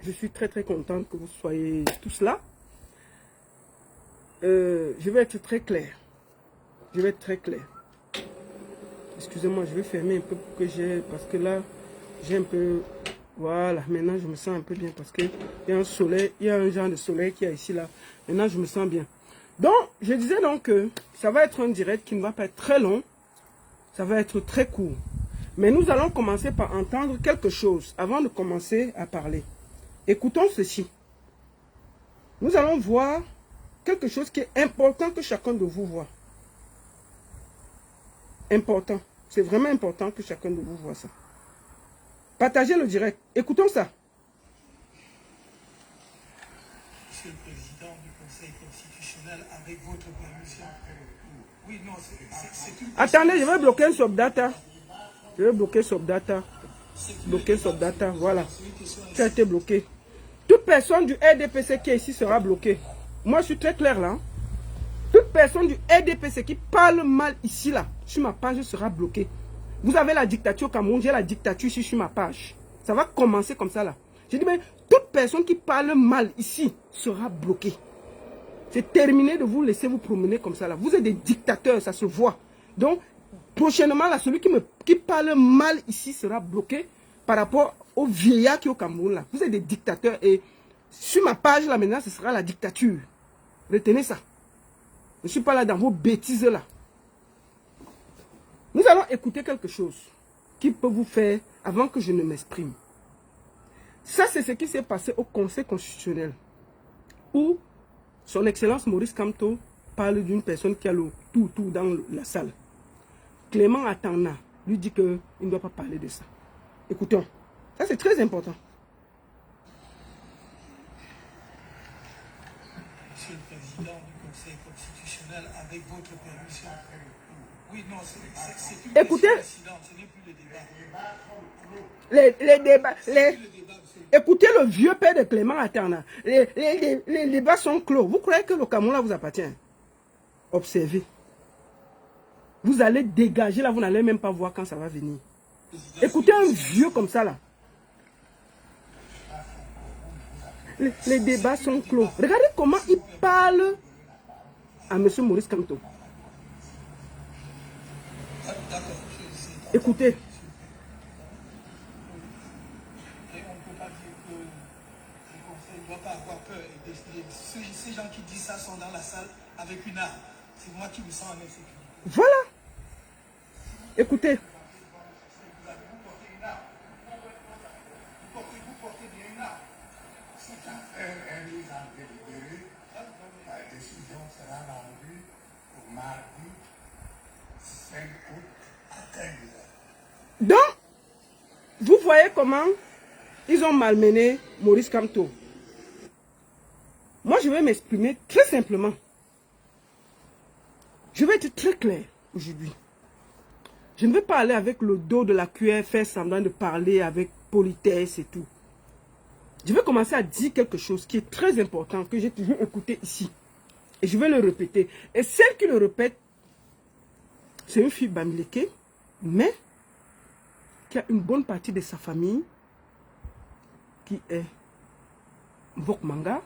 Je suis très très contente que vous soyez tous là. Je vais être très clair. Je vais être très clair. Excusez-moi, je vais fermer un peu pour que j'ai... Parce que là, j'ai un peu... Voilà, maintenant je me sens un peu bien parce qu'il y a un soleil, il y a un genre de soleil qui est ici là. Maintenant je me sens bien. Donc, je disais donc que ça va être un direct qui ne va pas être très long. Ça va être très court. Mais nous allons commencer par entendre quelque chose avant de commencer à parler. Écoutons ceci. Nous allons voir quelque chose qui est important que chacun de vous voit. Important. C'est vraiment important que chacun de vous voit ça. Partagez le direct. Écoutons ça. Monsieur le Président du Conseil constitutionnel, avec votre permission. Oui, non, c'est une... Attendez, je vais bloquer Subdata. Je vais bloquer Subdata. Bloquer Subdata, voilà. Ça a été bloqué. Toute personne du RDPC qui est ici sera bloquée. Moi, je suis très clair là. Toute personne du RDPC qui parle mal ici là, sur ma page, sera bloquée. Vous avez la dictature au Cameroun, j'ai la dictature ici sur ma page. Ça va commencer comme ça là. J'ai dit, mais toute personne qui parle mal ici sera bloquée. C'est terminé de vous laisser vous promener comme ça là. Vous êtes des dictateurs, ça se voit. Donc, prochainement là, celui qui parle mal ici sera bloqué par rapport aux vieillards qui est au Cameroun là. Vous êtes des dictateurs et sur ma page là maintenant, ce sera la dictature. Retenez ça. Je ne suis pas là dans vos bêtises là. Nous allons écouter quelque chose qui peut vous faire, avant que je ne m'exprime. Ça, c'est ce qui s'est passé au Conseil constitutionnel, où son Excellence Maurice Kamto parle d'une personne qui a le tout dans la salle. Clément Atana lui dit qu'il ne doit pas parler de ça. Écoutons. Ça, c'est très important. Monsieur le Président du Conseil constitutionnel, avec votre permission. Oui, non, c'est une Écoutez, incident, ce n'est plus le débat. les débats, écoutez le vieux père de Clément Atana. Les débats sont clos. Vous croyez que le Cameroun là vous appartient? Observez. Vous allez dégager là, vous n'allez même pas voir quand ça va venir. Écoutez un vieux comme ça là. Les débats sont clos. Regardez comment il parle à M. Maurice Kamto. Écoutez. Et on ne peut pas dire que le Conseil ne doit pas avoir peur et décider. Ces gens qui disent ça sont dans la salle avec une arme. C'est moi qui me sens en insécurité. Voilà. Écoutez. Vous portez une arme. Vous portez bien une arme. Cette affaire est mise en délibéré. La décision sera rendue pour mardi 5 août à 15 h. Donc, vous voyez comment ils ont malmené Maurice Kamto. Moi, je vais m'exprimer très simplement. Je vais être très clair aujourd'hui. Je ne vais pas aller avec le dos de la cuillère, faire semblant de parler avec politesse et tout. Je vais commencer à dire quelque chose qui est très important, que j'ai toujours écouté ici. Et je vais le répéter. Et celle qui le répète, c'est une fille bamileke, mais qui a une bonne partie de sa famille qui est Vokmanga,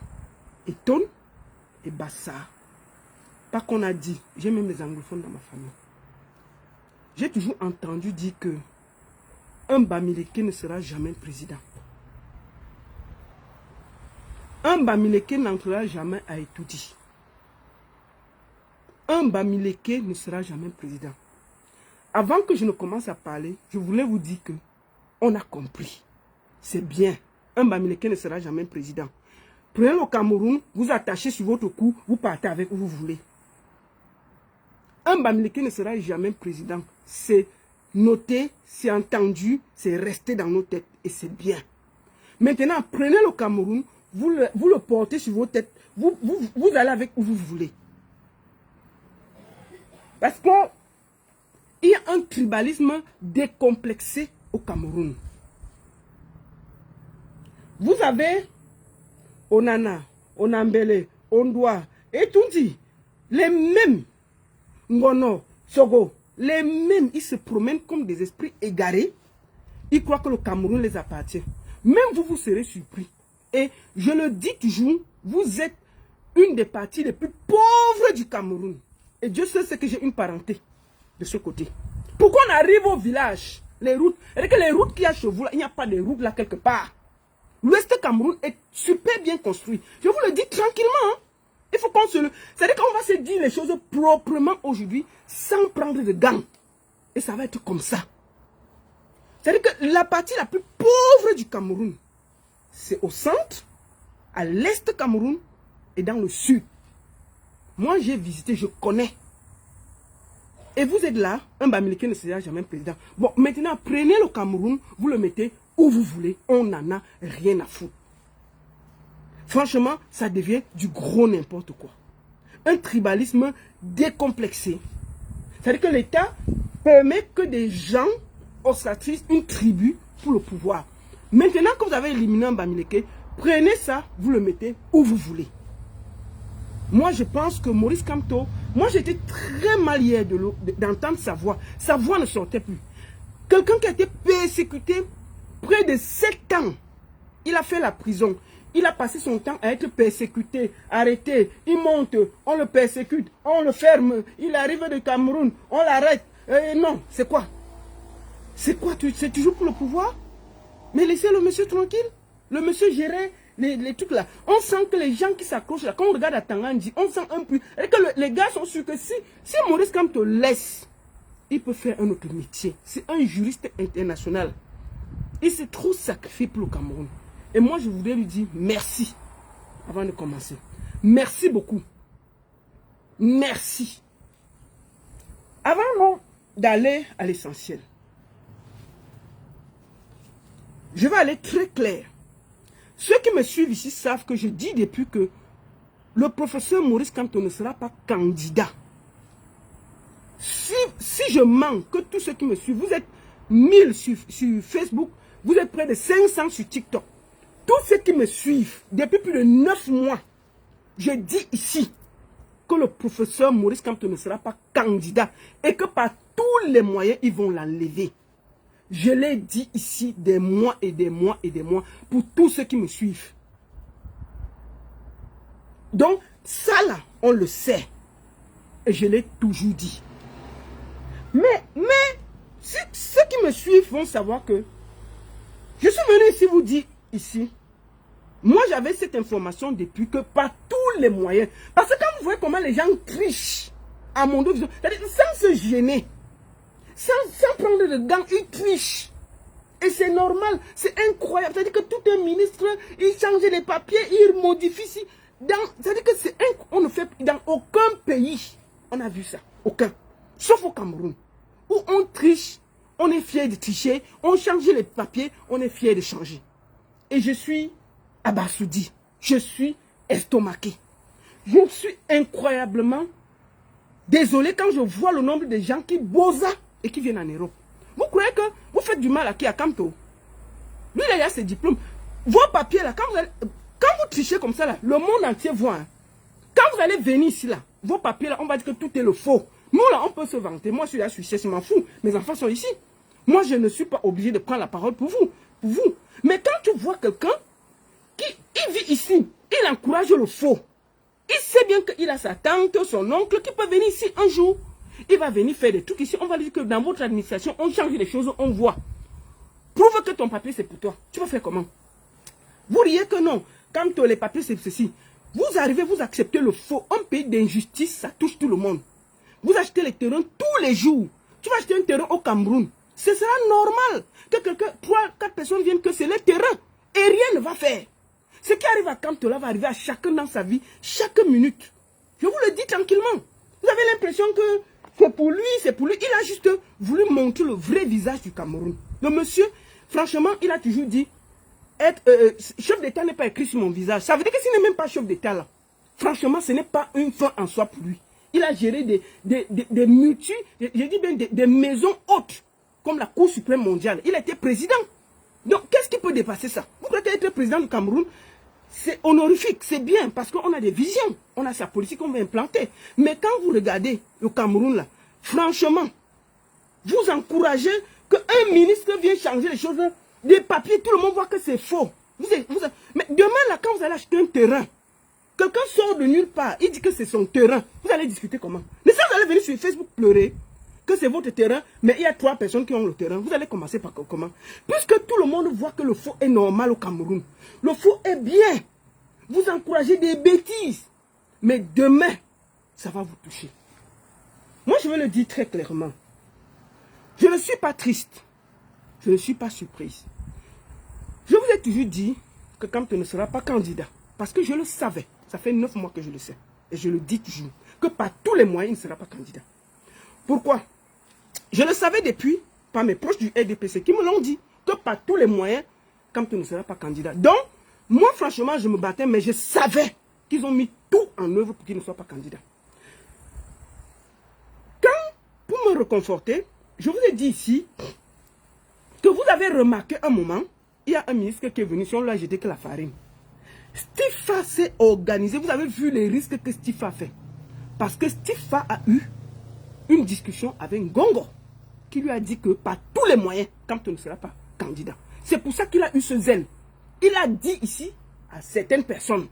Eton et Bassa. Pas qu'on a dit, j'ai même les anglophones dans ma famille. J'ai toujours entendu dire que un bamileke ne sera jamais président. Un bamileke n'entrera jamais à Etoudi. Un bamileke ne sera jamais président. Avant que je ne commence à parler, je voulais vous dire que on a compris. C'est bien. Un bamileke ne sera jamais président. Prenez le Cameroun, vous attachez sur votre cou, vous partez avec où vous voulez. Un bamileke ne sera jamais président. C'est noté, c'est entendu, c'est resté dans nos têtes et c'est bien. Maintenant, prenez le Cameroun, vous le portez sur vos têtes, vous allez avec où vous voulez. Parce que il y a un tribalisme décomplexé au Cameroun. Vous avez Onana, Onambele, Ondoa et tout dit, les mêmes Ngono, Sogo, les mêmes, ils se promènent comme des esprits égarés. Ils croient que le Cameroun les appartient. Même vous serez surpris. Et je le dis toujours, vous êtes une des parties les plus pauvres du Cameroun. Et Dieu sait ce que j'ai une parenté de ce côté. Pourquoi on arrive au village, les routes, et que les routes qu'il y a chez vous, là, il n'y a pas de routes là quelque part. L'Ouest Cameroun est super bien construit. Je vous le dis tranquillement. Hein. Il faut qu'on se le... C'est-à-dire qu'on va se dire les choses proprement aujourd'hui, sans prendre de gants. Et ça va être comme ça. C'est-à-dire que la partie la plus pauvre du Cameroun, c'est au centre, à l'est Cameroun et dans le sud. Moi, j'ai visité, je connais. Et vous êtes là, un Bamileke ne sera jamais président. Bon, maintenant, prenez le Cameroun, vous le mettez où vous voulez. On n'en a rien à foutre. Franchement, ça devient du gros n'importe quoi. Un tribalisme décomplexé. C'est-à-dire que l'État permet que des gens ostracisent une tribu pour le pouvoir. Maintenant que vous avez éliminé un Bamileke, prenez ça, vous le mettez où vous voulez. Moi, je pense que Maurice Kamto, moi j'étais très mal hier d'entendre sa voix. Sa voix ne sortait plus. Quelqu'un qui a été persécuté près de 7 ans. Il a fait la prison. Il a passé son temps à être persécuté, arrêté. Il monte, on le persécute, on le ferme. Il arrive de Cameroun, on l'arrête. Non, c'est quoi? C'est quoi? C'est toujours pour le pouvoir? Mais laissez le monsieur tranquille. Le monsieur gérait les trucs là. On sent que les gens qui s'accrochent là, quand on regarde à Tangandji, on sent un peu. Et que les gars sont sûrs que si Maurice Kamto laisse, il peut faire un autre métier. C'est un juriste international. Il s'est trop sacrifié pour le Cameroun. Et moi, je voudrais lui dire merci avant de commencer. Merci beaucoup. Merci. Avant d'aller à l'essentiel, je vais aller très clair. Ceux qui me suivent ici savent que je dis depuis que le professeur Maurice Kamto ne sera pas candidat. Si je manque, que tous ceux qui me suivent, vous êtes 1000 sur Facebook, vous êtes près de 500 sur TikTok. Tous ceux qui me suivent depuis plus de 9 mois, je dis ici que le professeur Maurice Kamto ne sera pas candidat et que par tous les moyens, ils vont l'enlever. Je l'ai dit ici des mois et des mois et des mois pour tous ceux qui me suivent. Donc, ça là, on le sait. Et je l'ai toujours dit. Mais ceux qui me suivent vont savoir que je suis venu ici vous dire ici. Moi, j'avais cette information depuis que par tous les moyens. Parce que quand vous voyez comment les gens trichent à mon dos, sans se gêner, sans prendre de gants, ils trichent. Et c'est normal, c'est incroyable. C'est-à-dire que tout un ministre, il change les papiers, il modifie. C'est-à-dire que on ne fait dans aucun pays, on a vu ça. Aucun. Sauf au Cameroun. Où on triche, on est fier de tricher, on change les papiers, on est fier de changer. Et je suis abasourdi, je suis estomaqué. Je suis incroyablement désolé quand je vois le nombre de gens qui bossent et qui viennent en Europe. Vous croyez que vous faites du mal à qui? À Kamto? Lui, il a ses diplômes. Vos papiers, là, quand vous trichez comme ça, là, le monde entier voit. Hein. Quand vous allez venir ici, là, vos papiers, là, on va dire que tout est le faux. Nous, là, on peut se vanter. Moi, je suis là, je suis cher, je m'en fous. Mes enfants sont ici. Moi, je ne suis pas obligé de prendre la parole pour vous. Mais quand tu vois quelqu'un qui vit ici, il encourage le faux. Il sait bien qu'il a sa tante, son oncle qui peut venir ici un jour. Il va venir faire des trucs ici. On va dire que dans votre administration, on change les choses, on voit. Prouve que ton papier, c'est pour toi. Tu vas faire comment? Vous riez que non. Quand les papiers, c'est ceci. Vous arrivez, vous acceptez le faux. Un pays d'injustice, ça touche tout le monde. Vous achetez les terrains tous les jours. Tu vas acheter un terrain au Cameroun. Ce sera normal que quelqu'un, 3-4 personnes viennent que c'est le terrain. Et rien ne va faire. Ce qui arrive à Kamto là va arriver à chacun dans sa vie, chaque minute. Je vous le dis tranquillement. Vous avez l'impression que c'est pour lui, c'est pour lui. Il a juste voulu montrer le vrai visage du Cameroun. Le monsieur, franchement, il a toujours dit, être chef d'État n'est pas écrit sur mon visage. Ça veut dire que s'il n'est même pas chef d'État là, franchement, ce n'est pas une fin en soi pour lui. Il a géré des multi, je dis bien des maisons hautes, comme la Cour suprême mondiale. Il a été président. Donc, qu'est-ce qui peut dépasser ça? Vous pouvez être président du Cameroun, c'est honorifique, c'est bien, parce qu'on a des visions, on a sa politique qu'on veut implanter. Mais quand vous regardez le Cameroun, là, franchement, vous encouragez qu'un ministre vienne changer les choses, des papiers, tout le monde voit que c'est faux. Mais depuis demain, là, quand vous allez acheter un terrain, quelqu'un sort de nulle part, il dit que c'est son terrain. Vous allez discuter comment? Mais si vous allez venir sur Facebook pleurer que c'est votre terrain, mais il y a 3 personnes qui ont le terrain, vous allez commencer par comment? Puisque tout le monde voit que le faux est normal au Cameroun. Le faux est bien. Vous encouragez des bêtises. Mais demain, ça va vous toucher. Moi, je vais le dire très clairement. Je ne suis pas triste. Je ne suis pas surprise. Je vous ai toujours dit que Kamto ne sera pas candidat. Parce que je le savais. Ça fait 9 mois que je le sais. Et je le dis toujours. Que par tous les moyens, il ne sera pas candidat. Pourquoi? Je le savais depuis, par mes proches du RDPC, qui me l'ont dit. Que par tous les moyens, Kamto ne sera pas candidat. Donc, moi, franchement, je me battais, mais je savais qu'ils ont mis tout en œuvre pour qu'il ne soit pas candidat. Pour me réconforter, je vous ai dit ici que vous avez remarqué un moment, il y a un ministre qui est venu, si on lui a jeté que la farine. Stifa s'est organisé, vous avez vu les risques que Stifa a fait. Parce que Stifa a eu une discussion avec Ngongo, qui lui a dit que par tous les moyens, quand on ne sera pas candidat. C'est pour ça qu'il a eu ce zèle. Il a dit ici à certaines personnes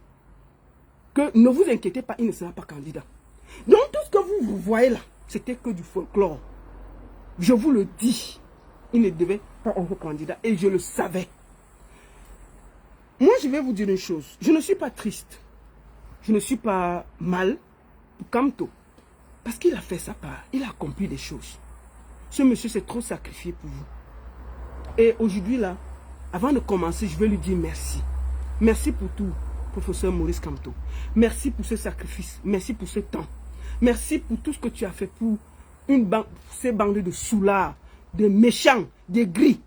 que ne vous inquiétez pas, il ne sera pas candidat. Donc tout ce que vous voyez là, c'était que du folklore. Je vous le dis, il ne devait pas être candidat et je le savais. Moi, je vais vous dire une chose. Je ne suis pas triste. Je ne suis pas mal pour Kamto. Parce qu'il a fait sa part. Il a accompli des choses. Ce monsieur s'est trop sacrifié pour vous. Et aujourd'hui, là, avant de commencer, je vais lui dire merci. Merci pour tout, professeur Maurice Kamto. Merci pour ce sacrifice. Merci pour ce temps. Merci pour tout ce que tu as fait pour ces bandes de soulards, de méchants, des gris.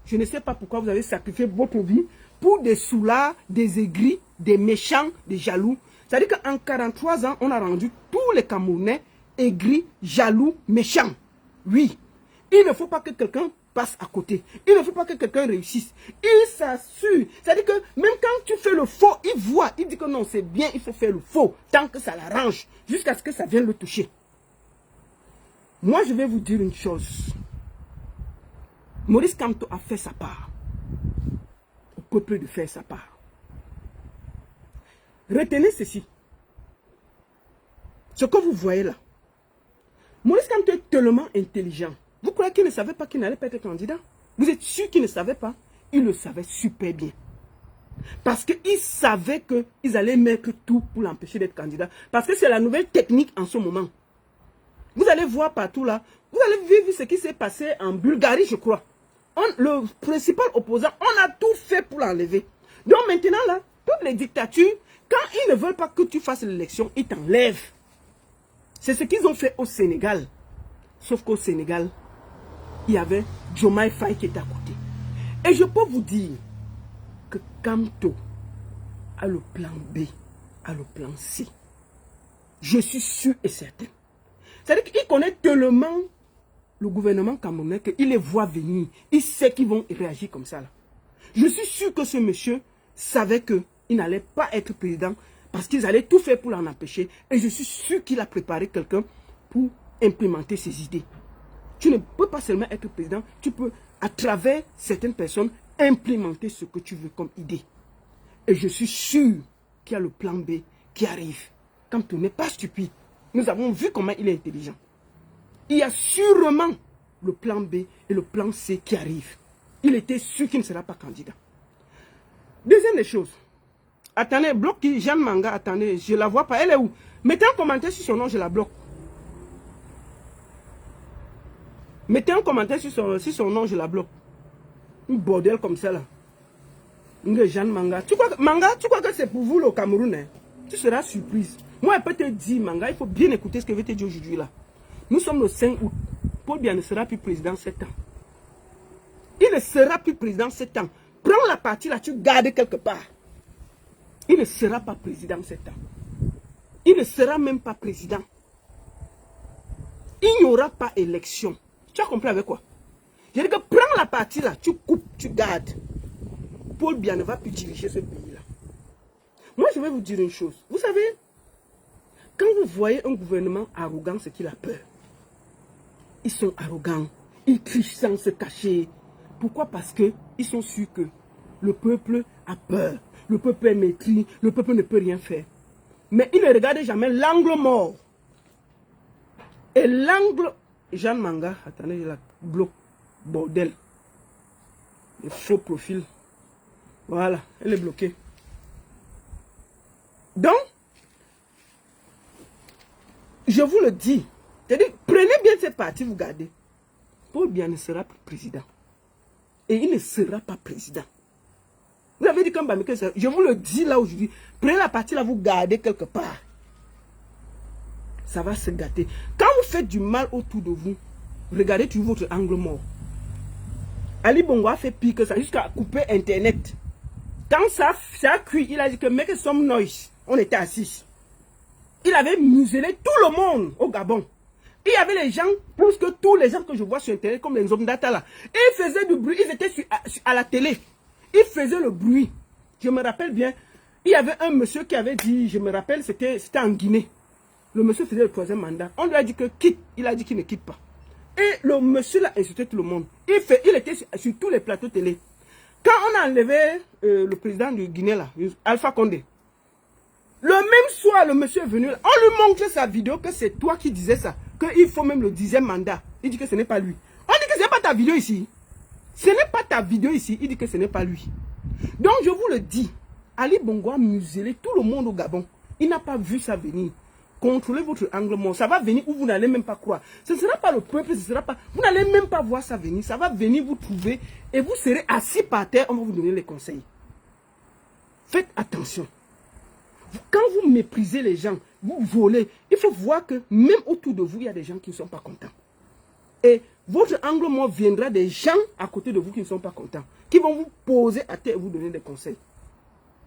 Je ne sais pas pourquoi vous avez sacrifié votre vie pour des soulards, des aigris, des méchants, des jaloux. C'est-à-dire qu'en 43 ans, on a rendu tous les Camerounais aigris, jaloux, méchants. Oui, il ne faut pas que quelqu'un passe à côté. Il ne faut pas que quelqu'un réussisse. Il s'assure. C'est-à-dire que même quand tu fais le faux, il voit. Il dit que non, c'est bien, il faut faire le faux. Tant que ça l'arrange. Jusqu'à ce que ça vienne le toucher. Moi, je vais vous dire une chose. Maurice Kamto a fait sa part. Au peuple de faire sa part. Retenez ceci. Ce que vous voyez là. Maurice Kamto est tellement intelligent. Vous croyez qu'il ne savait pas qu'il n'allait pas être candidat? Vous êtes sûr qu'il ne savait pas? Il le savait super bien. Parce qu'il savait qu'ils allaient mettre tout pour l'empêcher d'être candidat. Parce que c'est la nouvelle technique en ce moment. Vous allez voir partout là. Vous allez vivre ce qui s'est passé en Bulgarie, je crois. Le principal opposant, on a tout fait pour l'enlever. Donc maintenant là, toutes les dictatures, quand ils ne veulent pas que tu fasses l'élection, ils t'enlèvent. C'est ce qu'ils ont fait au Sénégal. Sauf qu'au Sénégal, il y avait Diomaye Faye qui était à côté. Et je peux vous dire que Kamto a le plan B, a le plan C. Je suis sûr et certain. C'est-à-dire qu'il connaît tellement le gouvernement camerounais qu'il les voit venir. Il sait qu'ils vont réagir comme ça. Là. Je suis sûr que ce monsieur savait qu'il n'allait pas être président parce qu'ils allaient tout faire pour l'en empêcher. Et je suis sûr qu'il a préparé quelqu'un pour implémenter ses idées. Tu ne peux pas seulement être président, tu peux, à travers certaines personnes, implémenter ce que tu veux comme idée. Et je suis sûr qu'il y a le plan B qui arrive. Kamto n'est pas stupide. Nous avons vu comment il est intelligent. Il y a sûrement le plan B et le plan C qui arrivent. Il était sûr qu'il ne sera pas candidat. Deuxième des choses. Attendez, bloque qui Jeanne Manga, attendez, je ne la vois pas. Elle est où? Mettez un commentaire sur son nom, je la bloque. Mettez un commentaire sur son nom, je la bloque. Un bordel comme ça là. Jeanne Manga. Tu crois que c'est pour vous le Cameroun, hein? Tu seras surprise. Moi, je peux te dire, Manga, il faut bien écouter ce que je vais te dire aujourd'hui là. Nous sommes le 5 août. Paul Biya ne sera plus président 7 ans. Il ne sera plus président 7 ans. Prends la partie là, tu gardes quelque part. Il ne sera pas président 7 ans. Il ne sera même pas président. Il n'y aura pas élection. Tu as compris avec quoi? Je dis que prends la partie là, tu coupes, tu gardes. Paul Biya ne va plus diriger ce pays-là. Moi, je vais vous dire une chose. Vous savez, quand vous voyez un gouvernement arrogant, c'est qu'il a peur. Ils sont arrogants. Ils trichent sans se cacher. Pourquoi? Parce qu'ils sont sûrs que le peuple a peur. le peuple est maîtris, le peuple ne peut rien faire. Mais il ne regarde jamais l'angle mort. Et l'angle... Jeanne Manga, attendez, je la bloque. Bordel. Les faux profils. Voilà, elle est bloquée. Donc, je vous le dis. C'est-à-dire, prenez bien cette partie, vous gardez. Paul Biya ne sera plus président. Et il ne sera pas président. Vous avez dit comme Bamike, je vous le dis là aujourd'hui. Prenez la partie là, vous gardez quelque part. Ça va se gâter. Quand vous faites du mal autour de vous, regardez toujours votre angle mort. Ali Bongo a fait pire que ça, jusqu'à couper Internet. Quand ça a cuit, il a dit que make some noise. On était assis. Il avait muselé tout le monde au Gabon. Il y avait les gens, plus que tous les gens que je vois sur Internet, comme les hommes data là. Ils faisaient du bruit, ils étaient à la télé. Ils faisaient le bruit. Je me rappelle bien, il y avait un monsieur qui avait dit, je me rappelle, c'était en Guinée. Le monsieur faisait le 3e mandat. On lui a dit que quitte. Il a dit qu'il ne quitte pas. Et le monsieur l'a insulté tout le monde. Il était sur tous les plateaux télé. Quand on a enlevé le président du Guinée, là, Alpha Condé, le même soir, le monsieur est venu, on lui montre sa vidéo que c'est toi qui disais ça, qu'il faut même le 10e mandat. Il dit que ce n'est pas lui. On dit que ce n'est pas ta vidéo ici. Ce n'est pas ta vidéo ici. Il dit que ce n'est pas lui. Donc je vous le dis, Ali Bongo a muselé tout le monde au Gabon. Il n'a pas vu ça venir. Contrôlez votre angle mort. Ça va venir où vous n'allez même pas croire. Ce ne sera pas le peuple, ce sera pas... Vous n'allez même pas voir ça venir. Ça va venir vous trouver et vous serez assis par terre. On va vous donner les conseils. Faites attention. Quand vous méprisez les gens, vous volez, il faut voir que même autour de vous, il y a des gens qui ne sont pas contents. Et votre angle mort viendra des gens à côté de vous qui ne sont pas contents, qui vont vous poser à terre et vous donner des conseils.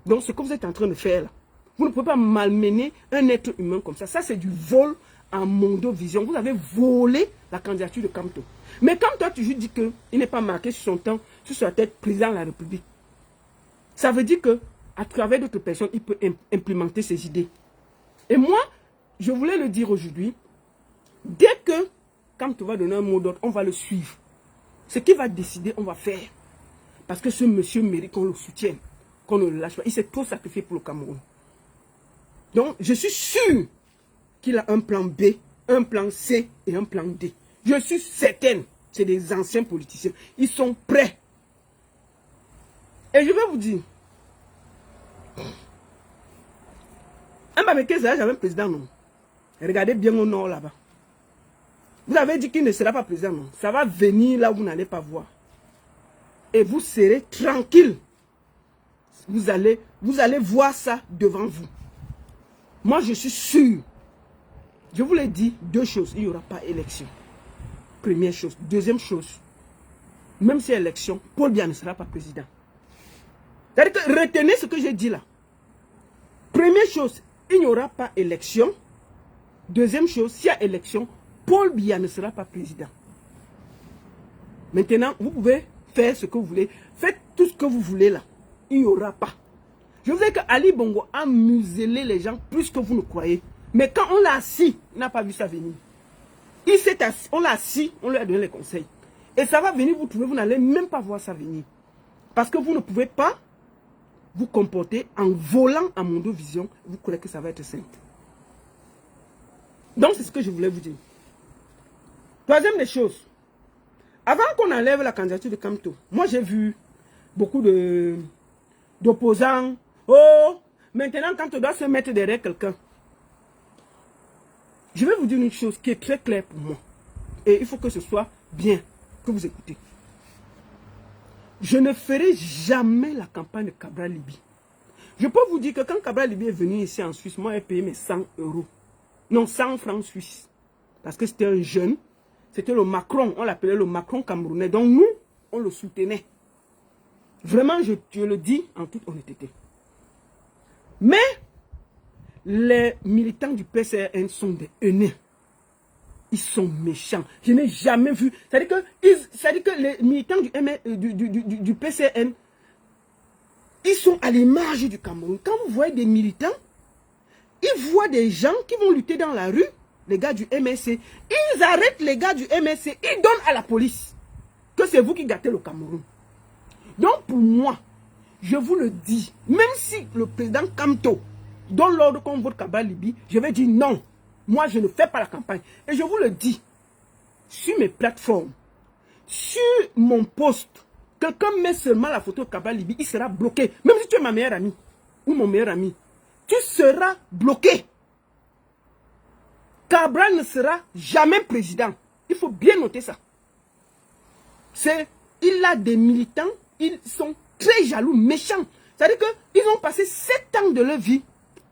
Donc, ce que vous êtes en train de faire là, vous ne pouvez pas malmener un être humain comme ça. Ça, c'est du vol en mondovision. Vous avez volé la candidature de Kamto. Mais quand toi, tu dis qu'il n'est pas marqué sur son temps, sur sa tête, président de la République, ça veut dire que à travers d'autres personnes, il peut implémenter ses idées. Et moi, je voulais le dire aujourd'hui, dès que Kamto va donner un mot d'ordre, on va le suivre. Ce qu'il va décider, on va faire. Parce que ce monsieur mérite qu'on le soutienne, qu'on ne le lâche pas. Il s'est trop sacrifié pour le Cameroun. Donc, je suis sûr qu'il a un plan B, un plan C et un plan D. Je suis certaine. C'est des anciens politiciens. Ils sont prêts. Et je vais vous dire, un Bameke sera jamais président, non. Regardez bien au nord là-bas. Vous avez dit qu'il ne sera pas président, non. Ça va venir là où vous n'allez pas voir. Et vous serez tranquille. Vous allez voir ça devant vous. Moi, je suis sûr. Je vous l'ai dit, 2 choses. Il n'y aura pas élection. Première chose. Deuxième chose. Même si élection, Paul Biya ne sera pas président. C'est-à-dire que retenez ce que j'ai dit là. Première chose, il n'y aura pas élection. Deuxième chose, s'il y a élection, Paul Biya ne sera pas président. Maintenant, vous pouvez faire ce que vous voulez. Faites tout ce que vous voulez là. Il n'y aura pas. Je vous dis que Ali Bongo a muselé les gens plus que vous ne croyez. Mais quand on l'a assis, il n'a pas vu ça venir. Il s'est assis, on l'a assis, on lui a donné les conseils. Et ça va venir vous trouver, vous n'allez même pas voir ça venir. Parce que vous ne pouvez pas vous comporter en volant à mondovision. Vous croyez que ça va être simple. Donc c'est ce que je voulais vous dire. Troisième des choses. Avant qu'on enlève la candidature de Kamto, moi j'ai vu beaucoup d'opposants. Oh, maintenant Kamto doit se mettre derrière quelqu'un. Je vais vous dire une chose qui est très claire pour moi. Et il faut que ce soit bien, que vous écoutez. Je ne ferai jamais la campagne de Cabral Libye. Je peux vous dire que quand Cabral Libye est venu ici en Suisse, moi j'ai payé mes 100 euros. Non, 100 francs suisses. Parce que c'était un jeune. C'était le Macron. On l'appelait le Macron camerounais. Donc nous, on le soutenait. Vraiment, je le dis en toute honnêteté. Mais les militants du PCRN sont des haineux. Ils sont méchants. Je n'ai jamais vu. C'est-à-dire que les militants du PCRN, ils sont à l'image du Cameroun. Quand vous voyez des militants, ils voient des gens qui vont lutter dans la rue, les gars du MSC. Ils arrêtent les gars du MSC. Ils donnent à la police que c'est vous qui gâtez le Cameroun. Donc pour moi, je vous le dis, même si le président Kamto donne l'ordre qu'on vote Cabral Libye, je vais dire non. Moi, je ne fais pas la campagne. Et je vous le dis, sur mes plateformes, sur mon post, quelqu'un met seulement la photo de Cabral Libye, il sera bloqué. Même si tu es ma meilleure amie ou mon meilleur ami, tu seras bloqué. Cabral ne sera jamais président. Il faut bien noter ça. Il a des militants, ils sont très jaloux, méchants. C'est-à-dire qu'ils ont passé 7 ans de leur vie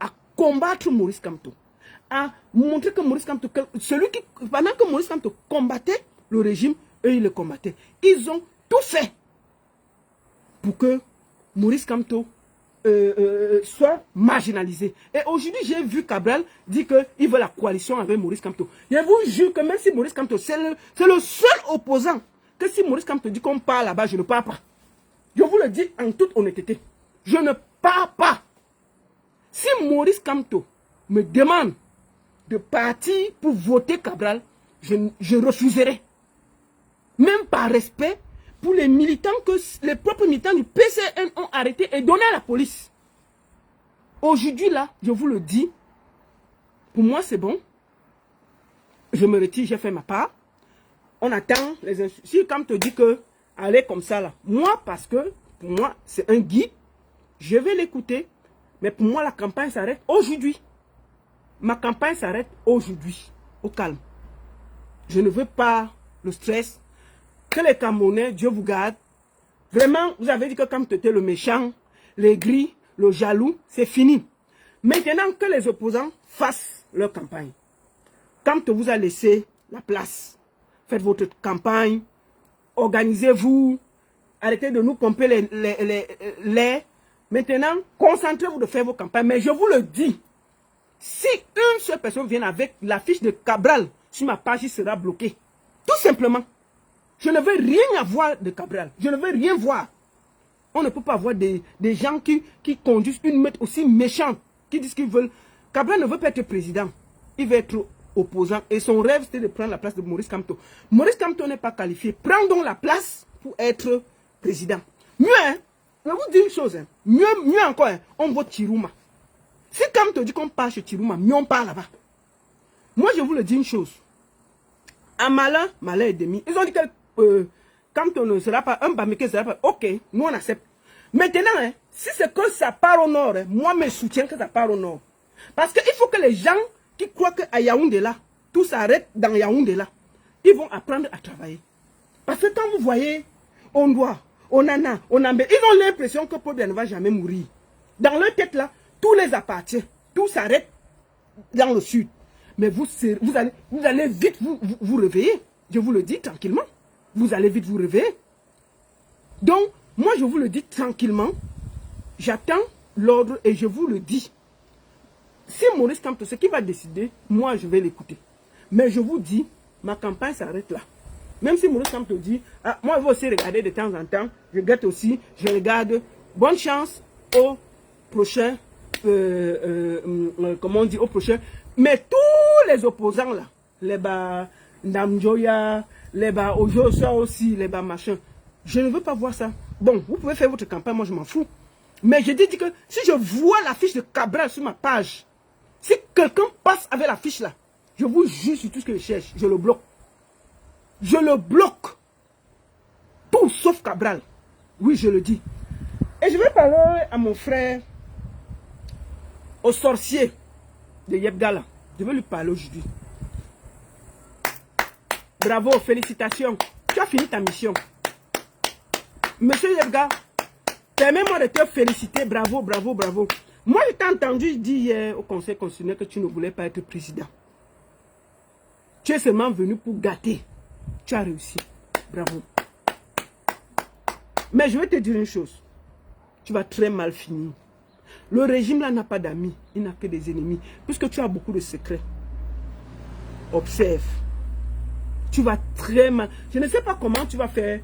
à combattre Maurice Kamto. À montrer que Maurice Kamto, pendant que Maurice Kamto combattait le régime, eux ils le combattaient. Ils ont tout fait pour que Maurice Kamto soit marginalisé. Et aujourd'hui, j'ai vu Cabral dire qu'il veut la coalition avec Maurice Kamto. Je vous jure que même si Maurice Kamto, c'est le seul opposant, que si Maurice Kamto dit qu'on part là-bas, je ne pars pas. Je vous le dis en toute honnêteté. Je ne pars pas. Si Maurice Kamto me demande de partir pour voter Cabral, je refuserai. Même par respect pour les militants que les propres militants du PCN ont arrêtés et donné à la police. Aujourd'hui, là, je vous le dis, pour moi, c'est bon. Je me retire, j'ai fait ma part. On attend les instructions. Si Kamto dit que allez comme ça, là, moi, parce que pour moi, c'est un guide, je vais l'écouter. Mais pour moi, la campagne s'arrête aujourd'hui. Ma campagne s'arrête aujourd'hui, au calme. Je ne veux pas le stress. Que les Camerounais, Dieu vous garde. Vraiment, vous avez dit que Kamto était le méchant, les gris, le jaloux, c'est fini. Maintenant que les opposants fassent leur campagne. Kamto vous a laissé la place. Faites votre campagne, organisez-vous, arrêtez de nous pomper les. Maintenant, concentrez-vous de faire vos campagnes. Mais je vous le dis, si une seule personne vient avec l'affiche de Cabral sur ma page, il sera bloqué. Tout simplement. Je ne veux rien avoir de Cabral. Je ne veux rien voir. On ne peut pas avoir des gens qui conduisent une meute aussi méchante, qui disent qu'ils veulent. Cabral ne veut pas être président. Il veut être opposant. Et son rêve, c'était de prendre la place de Maurice Kamto. Maurice Kamto n'est pas qualifié. Prends donc la place pour être président. Mieux, hein, je vais vous dire une chose. Hein, mieux encore, hein, on vote Chirouma. Si Kamto dit qu'on part chez Chirouma, mieux on part là-bas. Moi, je vous le dis une chose. À malin, malin et demi. Ils ont dit que Kamto ne sera pas, un Bameke ne sera pas. Ok, nous on accepte. Maintenant, hein, si c'est que ça part au nord, hein, moi je soutiens que ça part au nord. Parce qu'il faut que les gens qui croient qu'à Yaoundé là, tout s'arrête dans Yaoundé là, ils vont apprendre à travailler. Parce que quand vous voyez, on doit, on en a, on en met, ils ont l'impression que Paul Biya ne va jamais mourir. Dans leur tête là, tout les appartient. Tout s'arrête dans le sud. Mais vous allez vite vous réveiller. Je vous le dis tranquillement. Vous allez vite vous réveiller. Donc, moi je vous le dis tranquillement. J'attends l'ordre et je vous le dis. Si Maurice Kamto, ce qui va décider, moi je vais l'écouter. Mais je vous dis, ma campagne s'arrête là. Même si Maurice Kamto dit, ah, moi je vais aussi regarder de temps en temps. Je regarde aussi, je regarde. Bonne chance au prochain, comment on dit, au prochain. Mais tous les opposants là, les bas Namjoya, les bas Ojo, ça aussi, les bas machin, je ne veux pas voir ça. Bon, vous pouvez faire votre campagne, moi je m'en fous. Mais je dis que si je vois l'affiche de Cabral sur ma page, si quelqu'un passe avec l'affiche là, je vous jure sur tout ce que je cherche, je le bloque. Je le bloque. Tout sauf Cabral. Oui, je le dis. Et je vais parler à mon frère, au sorcier de Yebgala. Je vais lui parler aujourd'hui. Bravo, félicitations. Tu as fini ta mission. Monsieur Yebga, permets-moi de te féliciter. Bravo, bravo, bravo. Moi, je t'ai entendu dire hier au Conseil constitutionnel que tu ne voulais pas être président. Tu es seulement venu pour gâter. Tu as réussi. Bravo. Mais je vais te dire une chose. Tu vas très mal finir. Le régime là n'a pas d'amis. Il n'a que des ennemis. Puisque tu as beaucoup de secrets. Observe. Tu vas très mal. Je ne sais pas comment tu vas faire.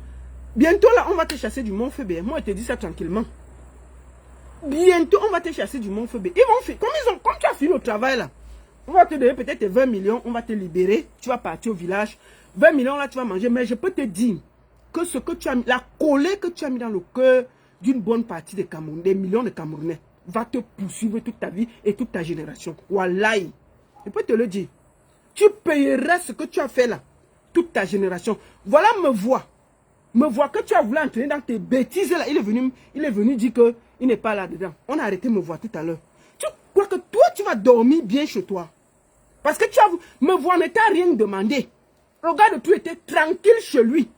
Bientôt là, on va te chasser du Mont-Fébé. Moi, je te dis ça tranquillement. Bientôt, on va te chasser du Mont-Fébé. Ils vont faire. Comme tu as fini le travail là, on va te donner peut-être 20 millions. On va te libérer. Tu vas partir au village. 20 millions là, tu vas manger. Mais je peux te dire que ce que tu as mis, la colère que tu as mis dans le cœur, d'une bonne partie des Camerounais, des millions de Camerounais, va te poursuivre toute ta vie et toute ta génération. Wallahi. Je peux te le dire. Tu payeras ce que tu as fait là. Toute ta génération. Voilà me voit. Me voit que tu as voulu entraîner dans tes bêtises là. Il est venu dire qu'il n'est pas là-dedans. On a arrêté me voir tout à l'heure. Tu crois que toi, tu vas dormir bien chez toi? Parce que tu as me voir ne t'a rien demandé. Le gars de tout était tranquille chez lui.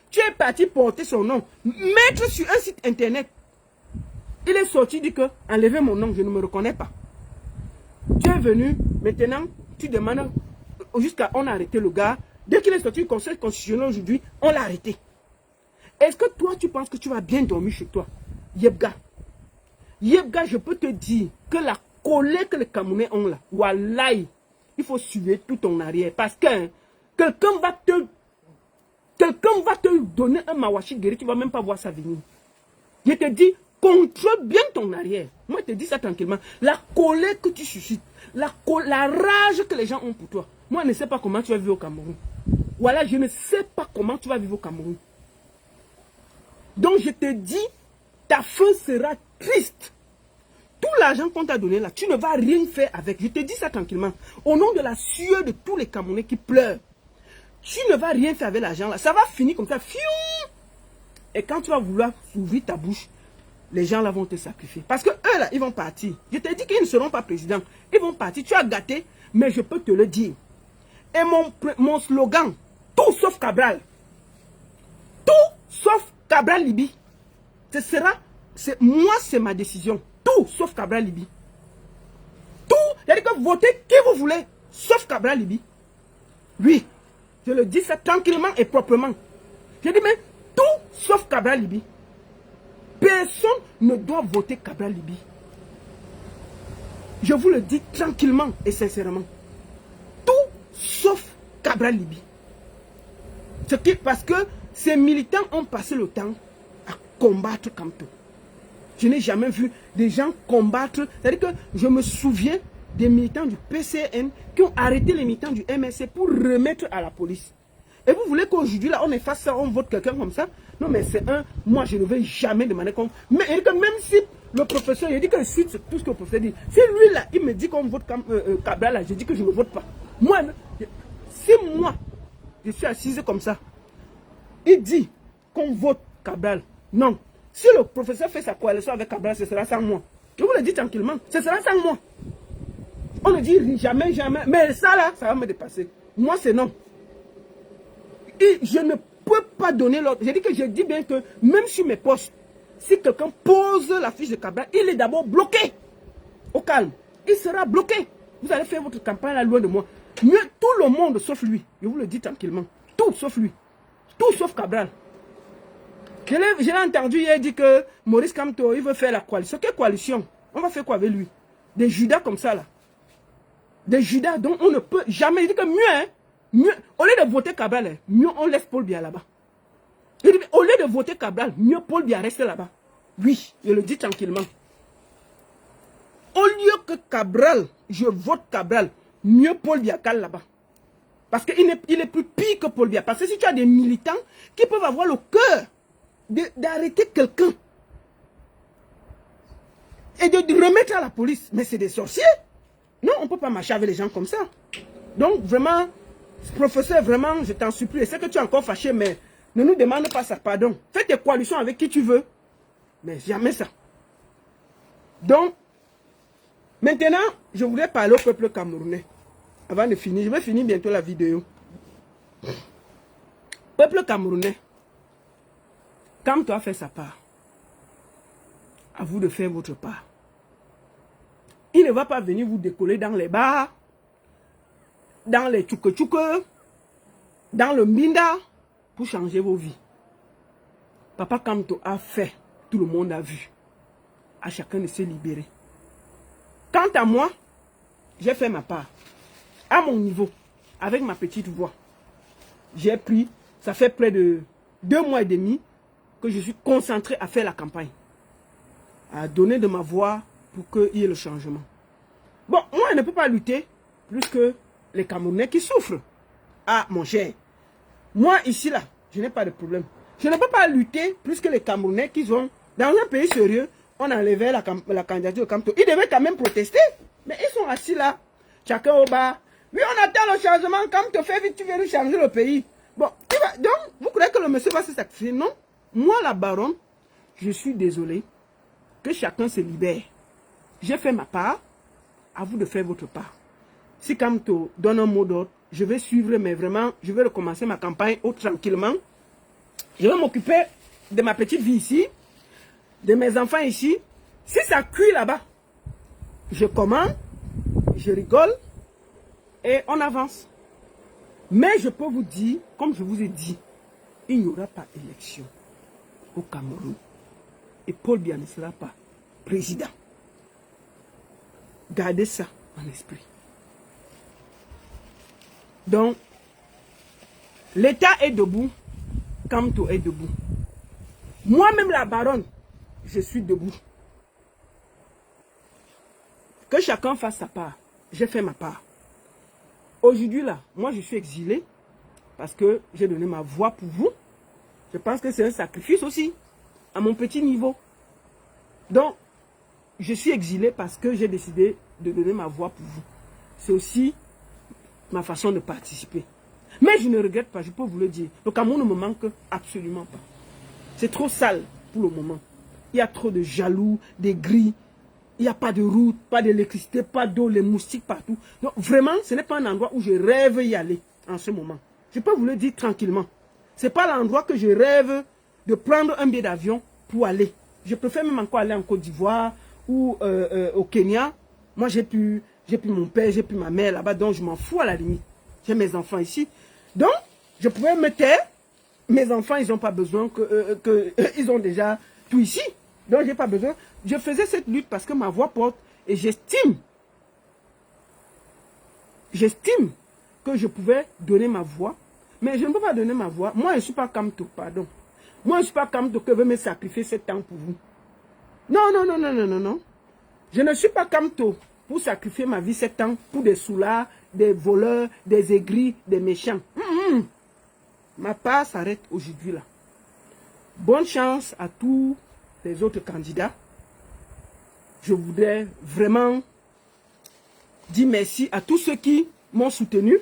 Tu es parti porter son nom. Mettre sur un site internet. Il est sorti, dit que enlevez mon nom, je ne me reconnais pas. Tu es venu, maintenant, tu demandes, jusqu'à on a arrêté le gars. Dès qu'il est sorti du conseil constitutionnel aujourd'hui, on l'a arrêté. Est-ce que toi, tu penses que tu vas bien dormir chez toi? Yebga. Yebga, je peux te dire que la colère que les Camerounais ont là, wallahi, il faut suivre tout ton arrière. Parce que hein, quelqu'un va te donner un mawashi guéri, tu ne vas même pas voir ça venir. Je te dis, contrôle bien ton arrière. Moi, je te dis ça tranquillement. La colère que tu suscites, la rage que les gens ont pour toi. Moi, je ne sais pas comment tu vas vivre au Cameroun. Voilà, je ne sais pas comment tu vas vivre au Cameroun. Donc, je te dis, ta fin sera triste. Tout l'argent qu'on t'a donné là, tu ne vas rien faire avec. Je te dis ça tranquillement. Au nom de la sueur de tous les Camerounais qui pleurent, tu ne vas rien faire avec l'argent là. Ça va finir comme ça. Fiou! Et quand tu vas vouloir ouvrir ta bouche, les gens là vont te sacrifier. Parce que eux là, ils vont partir. Je te dis qu'ils ne seront pas présidents. Ils vont partir. Tu as gâté, mais je peux te le dire. Et mon slogan, tout sauf Cabral. Tout sauf Cabral Libye. Ce sera, moi c'est ma décision. Tout sauf Cabral Libye. Tout, c'est-à-dire que votez qui vous voulez, sauf Cabral Libye. Oui, je le dis ça tranquillement et proprement. Je dis mais tout sauf Cabral Libye. Personne ne doit voter Cabral Libye. Je vous le dis tranquillement et sincèrement. Tout sauf Cabral Libye. Parce que ces militants ont passé le temps à combattre Kamto. Je n'ai jamais vu des gens combattre. C'est-à-dire que je me souviens des militants du PCN qui ont arrêté les militants du MSC pour remettre à la police. Et vous voulez qu'aujourd'hui, là, on efface ça, on vote quelqu'un comme ça? Non, mais c'est un... Moi, je ne vais jamais demander qu'on... Mais même si le professeur, il dit que je suis tout ce que le professeur dit. Si lui, là, il me dit qu'on vote Cabral, là, je dis que je ne vote pas. Moi, si moi, je suis assise comme ça, il dit qu'on vote Cabral. Non. Si le professeur fait sa coalition avec Cabral, ce sera sans moi. Je vous le dis tranquillement. Ce sera sans moi. On ne dit jamais, jamais. Mais ça, là, ça va me dépasser. Moi, c'est non. Et je ne peux pas donner l'ordre. Je dis bien que même sur mes postes, si quelqu'un pose la fiche de Cabral, il est d'abord bloqué. Au calme. Il sera bloqué. Vous allez faire votre campagne là, loin de moi. Mieux, tout le monde sauf lui. Je vous le dis tranquillement. Tout sauf lui. Tout sauf Cabral. Je l'ai entendu hier dire que Maurice Kamto, il veut faire la coalition. Quelle coalition? On va faire quoi avec lui? Des Judas comme ça là. Des Judas dont on ne peut jamais. Il dit que mieux, hein. Mieux, au lieu de voter Cabral, mieux on laisse Paul Biya là-bas. Il dit, au lieu de voter Cabral, mieux Paul Biya reste là-bas. Oui, je le dis tranquillement. Au lieu que Cabral, je vote Cabral, mieux Paul Biya cale là-bas. Parce qu'il est plus pire que Paul Biya. Parce que si tu as des militants qui peuvent avoir le cœur d'arrêter quelqu'un et de remettre à la police, mais c'est des sorciers. Non, on ne peut pas marcher avec les gens comme ça. Donc vraiment, professeur, vraiment, je t'en supplie. Je sais que tu es encore fâché, mais ne nous demande pas ça, pardon. Fais tes coalitions avec qui tu veux, mais jamais ça. Donc, maintenant, je voulais parler au peuple camerounais. Avant de finir, je vais finir bientôt la vidéo. Peuple camerounais, quand tu as fait sa part, à vous de faire votre part. Il ne va pas venir vous décoller dans les bars, dans les tchouke-tchouke, dans le mbinda, pour changer vos vies. Papa Kamto a fait, tout le monde a vu. À chacun de se libérer. Quant à moi, j'ai fait ma part. À mon niveau, avec ma petite voix. J'ai pris, ça fait près de 2 mois et demi que je suis concentré à faire la campagne. À donner de ma voix pour qu'il y ait le changement. Bon, moi, je ne peux pas lutter plus que les Camerounais qui souffrent. Ah, mon cher. Moi, ici, là, je n'ai pas de problème. Je ne peux pas lutter plus que les Camerounais qui ont Dans un pays sérieux, on enlevait la candidature de Kamto. Ils devaient quand même protester. Mais ils sont assis là, chacun au bas. Oui, on attend le changement. Kamto, fais vite, tu viens nous changer le pays. Bon, donc, vous croyez que le monsieur va se sacrifier? Non. Moi, la baronne, je suis désolé. Que chacun se libère. J'ai fait ma part. À vous de faire votre part. Si Kamto donne un mot d'ordre, je vais suivre, mais vraiment, je vais recommencer ma campagne tranquillement. Je vais m'occuper de ma petite vie ici, de mes enfants ici. Si ça cuit là-bas, je commande, je rigole et on avance. Mais je peux vous dire, comme je vous ai dit, il n'y aura pas d'élection au Cameroun. Et Paul Biya ne sera pas président. Gardez ça en esprit. Donc, l'État est debout, Kamto est debout. Moi-même, la baronne, je suis debout. Que chacun fasse sa part. J'ai fait ma part. Aujourd'hui, là, moi, je suis exilé parce que j'ai donné ma voix pour vous. Je pense que c'est un sacrifice aussi, à mon petit niveau. Donc, je suis exilé parce que j'ai décidé de donner ma voix pour vous. C'est aussi ma façon de participer. Mais je ne regrette pas, je peux vous le dire. Le Cameroun ne me manque absolument pas. C'est trop sale pour le moment. Il y a trop de jaloux, des gris. Il n'y a pas de route, pas d'électricité, pas d'eau, les moustiques partout. Donc vraiment, ce n'est pas un endroit où je rêve y aller en ce moment. Je peux vous le dire tranquillement. Ce n'est pas l'endroit que je rêve de prendre un billet d'avion pour aller. Je préfère même encore aller en Côte d'Ivoire ou au Kenya. Moi, j'ai plus mon père, j'ai plus ma mère là-bas, donc je m'en fous à la limite. J'ai mes enfants ici. Donc, je pouvais me taire. Mes enfants, ils n'ont pas besoin ils ont déjà tout ici. Donc, je n'ai pas besoin. Je faisais cette lutte parce que ma voix porte et j'estime que je pouvais donner ma voix. Mais je ne peux pas donner ma voix. Moi, je ne suis pas Kamto, pardon. Moi, je ne suis pas Kamto que veut me sacrifier 7 ans pour vous. Non, non, non, non, non, non, non. Je ne suis pas Kamto pour sacrifier ma vie 7 ans pour des soulards, des voleurs, des aigris, des méchants. Ma part s'arrête aujourd'hui là. Bonne chance à tous les autres candidats. Je voudrais vraiment dire merci à tous ceux qui m'ont soutenu.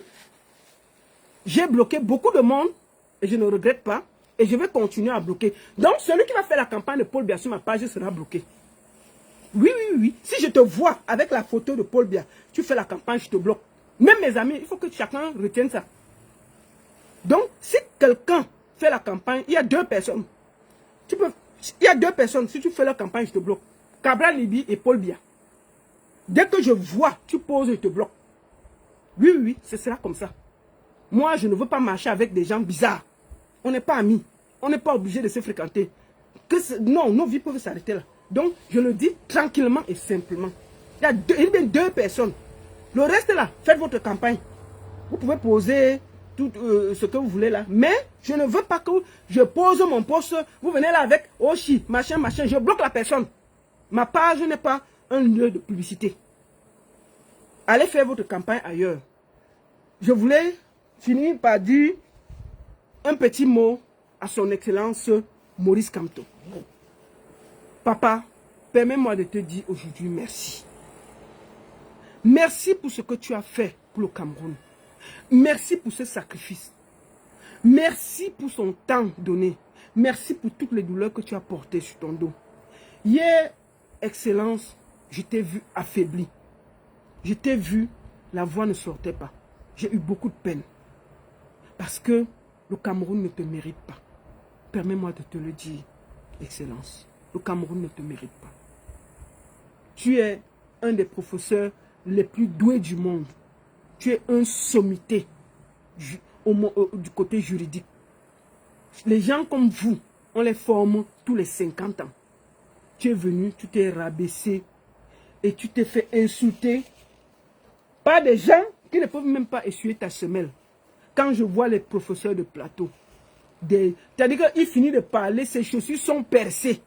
J'ai bloqué beaucoup de monde et je ne regrette pas. Et je vais continuer à bloquer. Donc, celui qui va faire la campagne de Paul Biya sur ma page sera bloqué. Oui, oui, oui. Si je te vois avec la photo de Paul Biya, tu fais la campagne, je te bloque. Même mes amis, il faut que chacun retienne ça. Donc, si quelqu'un fait la campagne, il y a 2 personnes. Il y a 2 personnes. Si tu fais la campagne, je te bloque. Cabral Libi et Paul Biya. Dès que je vois, tu poses, je te bloque. Oui, oui, oui, ce sera comme ça. Moi, je ne veux pas marcher avec des gens bizarres. On n'est pas amis. On n'est pas obligé de se fréquenter. Non, nos vies peuvent s'arrêter là. Donc, je le dis tranquillement et simplement. Il y a 2 personnes. Le reste là, faites votre campagne. Vous pouvez poser tout ce que vous voulez là. Mais je ne veux pas que je pose mon poste. Vous venez là avec Oshi, machin, machin. Je bloque la personne. Ma page n'est pas un lieu de publicité. Allez faire votre campagne ailleurs. Je voulais finir par dire un petit mot à son Excellence Maurice Kamto. Papa, permets-moi de te dire aujourd'hui merci. Merci pour ce que tu as fait pour le Cameroun. Merci pour ce sacrifice. Merci pour son temps donné. Merci pour toutes les douleurs que tu as portées sur ton dos. Hier, Excellence, je t'ai vu affaibli. Je t'ai vu, la voix ne sortait pas. J'ai eu beaucoup de peine. Parce que le Cameroun ne te mérite pas. Permets-moi de te le dire, Excellence. Le Cameroun ne te mérite pas. Tu es un des professeurs les plus doués du monde. Tu es un sommité du côté juridique. Les gens comme vous, on les forme tous les 50 ans. Tu es venu, tu t'es rabaissé et tu t'es fait insulter par des gens qui ne peuvent même pas essuyer ta semelle. Quand je vois les professeurs de plateau, c'est-à-dire qu'il finit de parler, ses chaussures sont percées.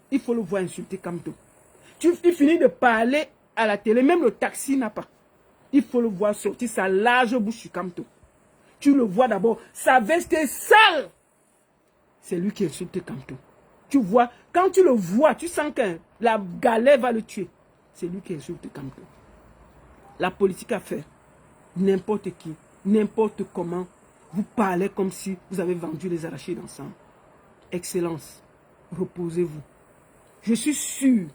Il faut le voir insulter Kamto. Il finit de parler à la télé, même le taxi n'a pas. Il faut le voir sortir sa large bouche sur Kamto. Tu le vois d'abord, sa veste est sale. C'est lui qui insulte Kamto. tu vois, quand tu le vois, tu sens que la galère va le tuer. C'est lui qui insulte Kamto. La politique à faire. N'importe qui, n'importe comment, vous parlez comme si vous avez vendu les arachides ensemble. Excellence, reposez-vous. Je suis sûr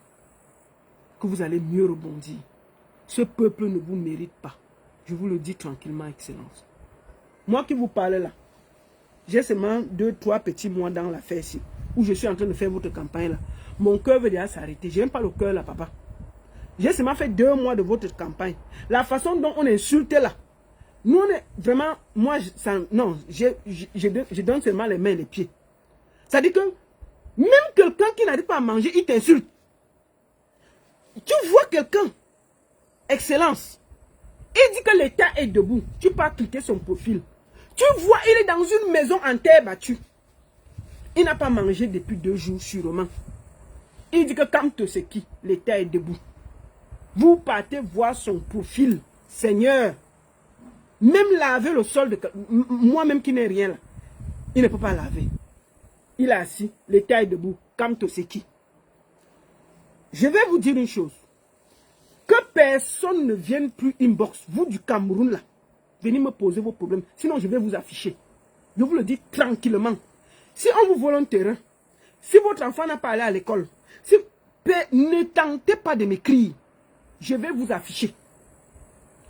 que vous allez mieux rebondir. Ce peuple ne vous mérite pas. Je vous le dis tranquillement, Excellence. Moi qui vous parle là, j'ai seulement 2-3 petits mois dans l'affaire ici, où je suis en train de faire votre campagne là. Mon cœur veut déjà s'arrêter. Je n'aime pas le cœur là, papa. J'ai seulement fait 2 mois de votre campagne. La façon dont on insulte là, nous on est vraiment, moi, je donne seulement les mains et les pieds. Ça dit que même quelqu'un qui n'arrive pas à manger, il t'insulte. Tu vois quelqu'un, Excellence, il dit que l'État est debout. Tu peux cliquer son profil. Tu vois, il est dans une maison en terre battue. Il n'a pas mangé depuis 2 jours sûrement. Il dit que Kamto c'est qui? L'État est debout. Vous partez voir son profil. Seigneur, même laver le sol de... Moi-même qui n'ai rien là, il ne peut pas laver. Il est assis, l'État est debout. Kamto c'est qui? Je vais vous dire une chose. Que personne ne vienne plus inbox. Vous du Cameroun là, venez me poser vos problèmes. Sinon je vais vous afficher. Je vous le dis tranquillement. Si on vous vole un terrain, si votre enfant n'a pas allé à l'école, ne tentez pas de m'écrire. Je vais vous afficher.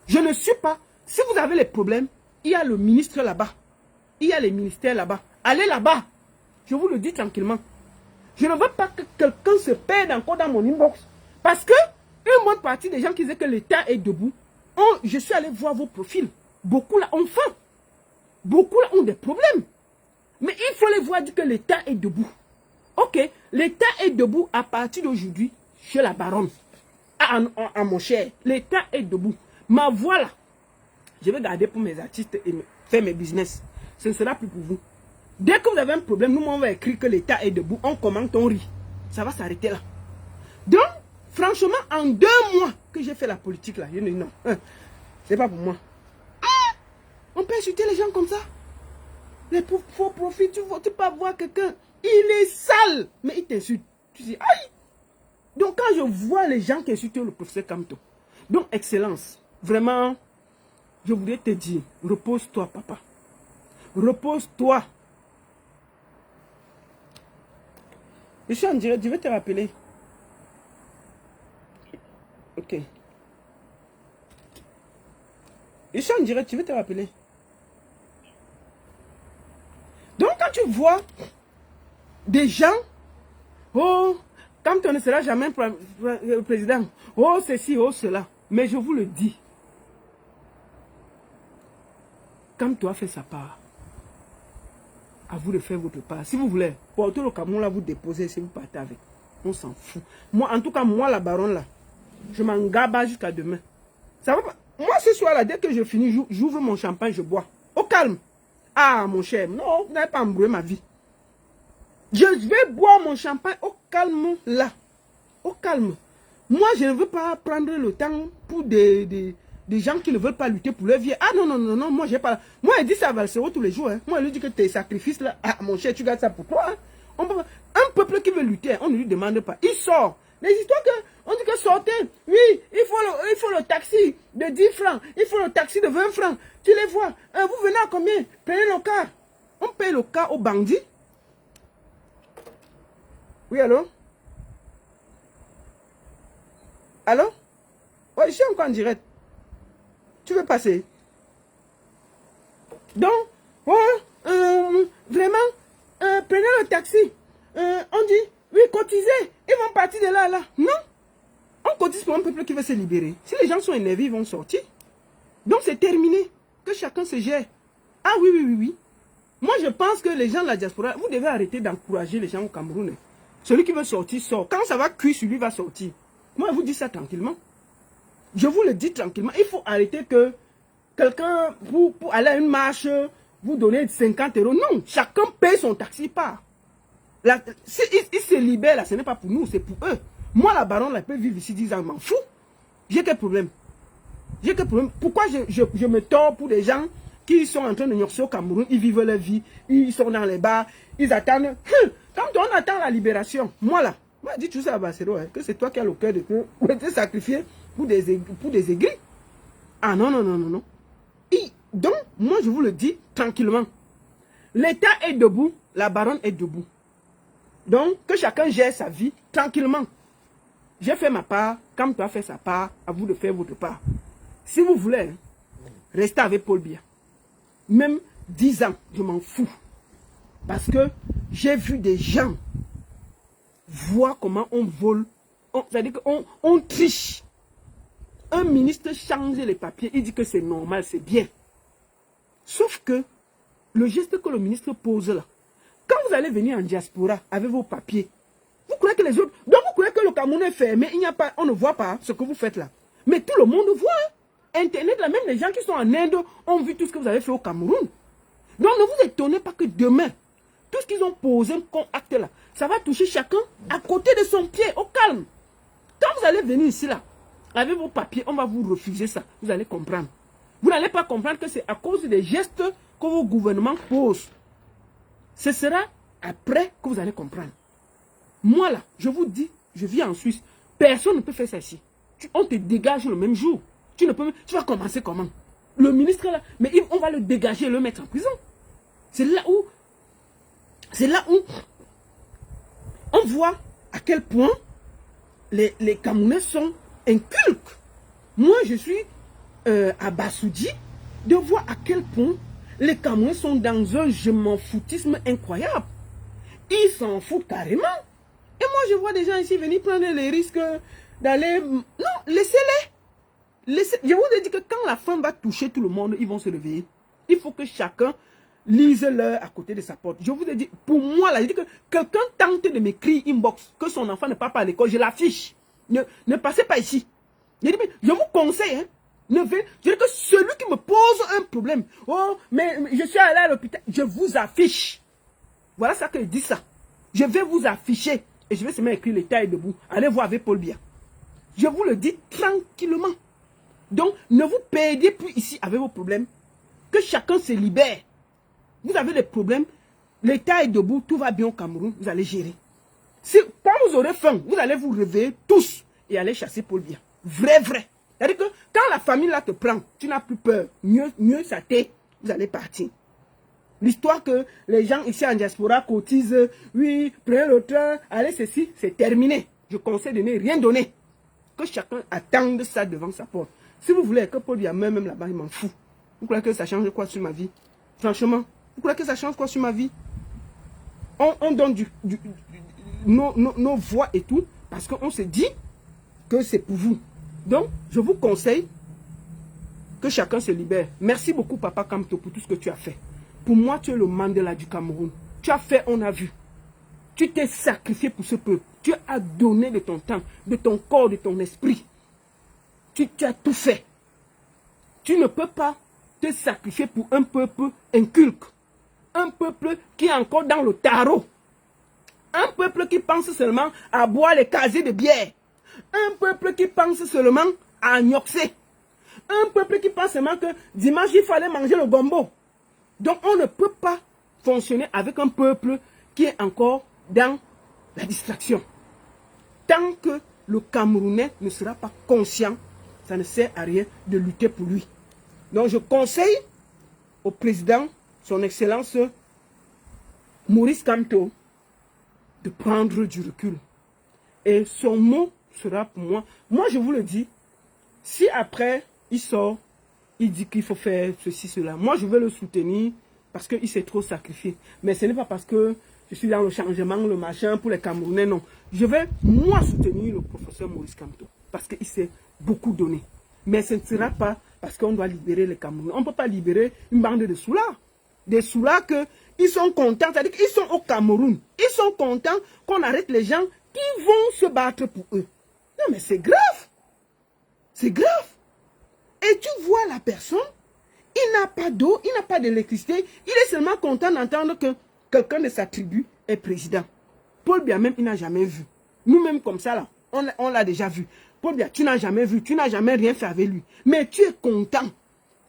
Je ne suis pas... Si vous avez les problèmes, il y a le ministre là-bas. Il y a les ministères là-bas. Allez là-bas. Je vous le dis tranquillement. Je ne veux pas que quelqu'un se perde encore dans mon inbox. Parce que une bonne partie des gens qui disaient que l'État est debout, je suis allé voir vos profils. Beaucoup là ont faim. Beaucoup là ont des problèmes. Mais il faut les voir dire que l'État est debout. Ok, l'État est debout à partir d'aujourd'hui chez la baronne. À mon cher, l'État est debout. Ma voix là, je vais garder pour mes artistes et faire mes business. Ce ne sera plus pour vous. Dès que vous avez un problème, nous on va écrire que l'État est debout, on commente, on rit. Ça va s'arrêter là. Donc, franchement, en 2 mois que j'ai fait la politique là, je dis non, c'est pas pour moi. On peut insulter les gens comme ça. Les faux profits, tu peux voir quelqu'un, il est sale, mais il t'insulte. Tu dis, aïe. Donc quand je vois les gens qui insultent le professeur Kamto, donc Excellence, vraiment, je voudrais te dire, repose-toi papa. Repose-toi. Je suis en direct, je vais te rappeler. Ok. Je suis en direct, je vais te rappeler. Donc quand tu vois des gens, oh, Kamto ne sera jamais président, oh ceci, oh cela, mais je vous le dis, Kamto a fait sa part. À vous de faire votre part. Si vous voulez, portez le Cameroun là, vous déposez, si vous partez avec. On s'en fout. Moi, en tout cas, moi, la baronne là, je m'en gaba jusqu'à demain. Ça va pas. Moi, ce soir là, dès que je finis, j'ouvre mon champagne, je bois. Au calme. Ah, mon cher, non, vous n'avez pas embrouillé ma vie. Je vais boire mon champagne au calme là. Au calme. Moi, je ne veux pas prendre le temps pour des gens qui ne veulent pas lutter pour leur vie. Ah non, non, non, non, moi, j'ai pas... Moi, elle dit ça à Valsero tous les jours. Hein. Moi, elle lui dit que tes sacrifices là, ah, mon cher, tu gardes ça pour toi. Hein. Un peuple qui veut lutter, on ne lui demande pas. Il sort. Les histoires que... On dit que sortez. Oui, il faut le taxi de 10 francs. Il faut le taxi de 20 francs. Tu les vois. Vous venez à combien? Payez le car. On paye le car aux bandits. Oui, allô? Allô? Ouais, je suis encore en direct. Tu veux passer? Donc, vraiment, prenez le taxi. On dit, oui, cotisez. Ils vont partir de là à là. Non. On cotise pour un peuple qui veut se libérer. Si les gens sont énervés, ils vont sortir. Donc, c'est terminé. Que chacun se gère. Ah oui, oui, oui, oui. Moi, je pense que les gens de la diaspora, vous devez arrêter d'encourager les gens au Cameroun. Celui qui veut sortir, sort. Quand ça va cuire, celui va sortir. Moi, je vous dis ça tranquillement. Je vous le dis tranquillement. Il faut arrêter que quelqu'un, pour aller à une marche, vous donnez 50 €. Non, chacun paye son taxi part. Si ils se libèrent, là, ce n'est pas pour nous, c'est pour eux. Moi, la baronne, là, peut vivre ici 10 ans, je m'en fous. J'ai quel problème? J'ai quel problème? Pourquoi je me tords pour des gens qui sont en train de nurser au Cameroun, ils vivent leur vie, ils sont dans les bars, ils attendent. Quand on attend la libération, moi là, moi je dis tout ça à Bassero, hein, que c'est toi qui as le cœur de te sacrifier pour des aigris. Ah non, non, non, non, non. Et donc, moi je vous le dis tranquillement. L'État est debout, la baronne est debout. Donc, que chacun gère sa vie tranquillement. J'ai fait ma part, Kamto a fait sa part, à vous de faire votre part. Si vous voulez, hein, restez avec Paul Biya. Même 10 ans, je m'en fous. Parce que j'ai vu des gens voir comment on vole, c'est-à-dire qu'on triche. Un ministre change les papiers, il dit que c'est normal, c'est bien. Sauf que le geste que le ministre pose là, quand vous allez venir en diaspora avec vos papiers, vous croyez que les autres... Donc vous croyez que le Cameroun est fermé, il n'y a pas, on ne voit pas ce que vous faites là. Mais tout le monde voit. Internet là, même les gens qui sont en Inde ont vu tout ce que vous avez fait au Cameroun. Donc ne vous étonnez pas que demain, tout ce qu'ils ont posé comme acte là, ça va toucher chacun à côté de son pied, au calme. Quand vous allez venir ici là, avec vos papiers, on va vous refuser ça. Vous allez comprendre. Vous n'allez pas comprendre que c'est à cause des gestes que vos gouvernements posent. Ce sera après que vous allez comprendre. Moi là, je vous dis, je vis en Suisse. Personne ne peut faire ça ici. On te dégage le même jour. Tu vas commencer comment? Le ministre là, mais on va le dégager et le mettre en prison. C'est là où on voit à quel point les Camerounais sont inculques. Moi, je suis à Bassoudi de voir à quel point les Camerounais sont dans un je m'en foutisme incroyable. Ils s'en foutent carrément. Et moi, je vois des gens ici venir prendre les risques d'aller... Non, laissez-les. Je vous ai dit que quand la femme va toucher tout le monde, ils vont se réveiller. Il faut que chacun lise l'heure à côté de sa porte. Je vous ai dit, pour moi, là, je dis que quelqu'un tente de m'écrire inbox que son enfant ne part pas à l'école, je l'affiche. Ne passez pas ici. Je vous conseille, hein. Je dis que celui qui me pose un problème, oh, mais je suis allé à l'hôpital, je vous affiche. Voilà ça que je dis ça. Je vais vous afficher et je vais se mettre écrit l'État est debout. Allez voir avec Paul Biya. Je vous le dis tranquillement. Donc, ne vous perdez plus ici avec vos problèmes. Que chacun se libère. Vous avez des problèmes, l'État est debout, tout va bien au Cameroun, vous allez gérer. Quand vous aurez faim, vous allez vous réveiller tous et aller chasser Paul Biya. Vrai. C'est-à-dire que quand la famille là te prend, tu n'as plus peur. Mieux ça t'est, vous allez partir. L'histoire que les gens ici en diaspora cotisent, oui, prenez le train, allez ceci, c'est terminé. Je conseille de ne rien donner. Que chacun attende ça devant sa porte. Si vous voulez que Paul Biya même là-bas, il m'en fout. Vous croyez que ça change quoi sur ma vie? Franchement, vous croyez que ça change quoi sur ma vie? On donne nos voix et tout, parce qu'on se dit que c'est pour vous. Donc, je vous conseille que chacun se libère. Merci beaucoup, Papa Kamto, pour tout ce que tu as fait. Pour moi, tu es le Mandela du Cameroun. Tu as fait, on a vu. Tu t'es sacrifié pour ce peuple. Tu as donné de ton temps, de ton corps, de ton esprit. Tu as tout fait. Tu ne peux pas te sacrifier pour un peuple inculque. Un peuple qui est encore dans le tarot. Un peuple qui pense seulement à boire les casiers de bière. Un peuple qui pense seulement à gnoxer. Un peuple qui pense seulement que dimanche, il fallait manger le gombo. Donc, on ne peut pas fonctionner avec un peuple qui est encore dans la distraction. Tant que le Camerounais ne sera pas conscient, ça ne sert à rien de lutter pour lui. Donc, je conseille au président, son Excellence Maurice Kamto, de prendre du recul. Et son mot sera pour moi. Moi, je vous le dis, si après, il sort, il dit qu'il faut faire ceci, cela. Moi, je vais le soutenir parce qu'il s'est trop sacrifié. Mais ce n'est pas parce que je suis dans le changement, le machin pour les Camerounais, non. Je vais, moi, soutenir le professeur Maurice Kamto parce qu'il s'est beaucoup donné. Mais ce ne sera pas parce qu'on doit libérer les Camerounais. On ne peut pas libérer une bande de soulards. Des soulards qu'ils sont contents, c'est-à-dire qu'ils sont au Cameroun. Ils sont contents qu'on arrête les gens qui vont se battre pour eux. Non, mais c'est grave. C'est grave. Et tu vois la personne, il n'a pas d'eau, il n'a pas d'électricité, il est seulement content d'entendre que quelqu'un de sa tribu est président. Paul Biya même, il n'a jamais vu. Nous-mêmes comme ça, là, on l'a déjà vu. Paul Biya, tu n'as jamais vu, tu n'as jamais rien fait avec lui. Mais tu es content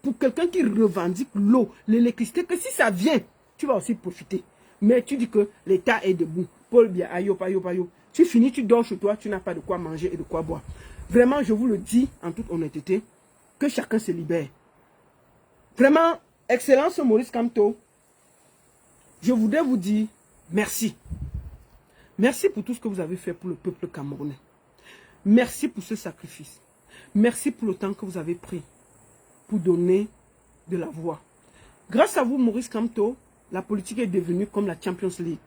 pour quelqu'un qui revendique l'eau, l'électricité, que si ça vient, tu vas aussi profiter. Mais tu dis que l'État est debout. Paul Biya, ayo. Tu finis, tu dors chez toi, tu n'as pas de quoi manger et de quoi boire. Vraiment, je vous le dis en toute honnêteté, que chacun se libère. Vraiment, Excellence Maurice Kamto, je voudrais vous dire merci. Merci pour tout ce que vous avez fait pour le peuple camerounais. Merci pour ce sacrifice. Merci pour le temps que vous avez pris pour donner de la voix. Grâce à vous, Maurice Kamto, la politique est devenue comme la Champions League.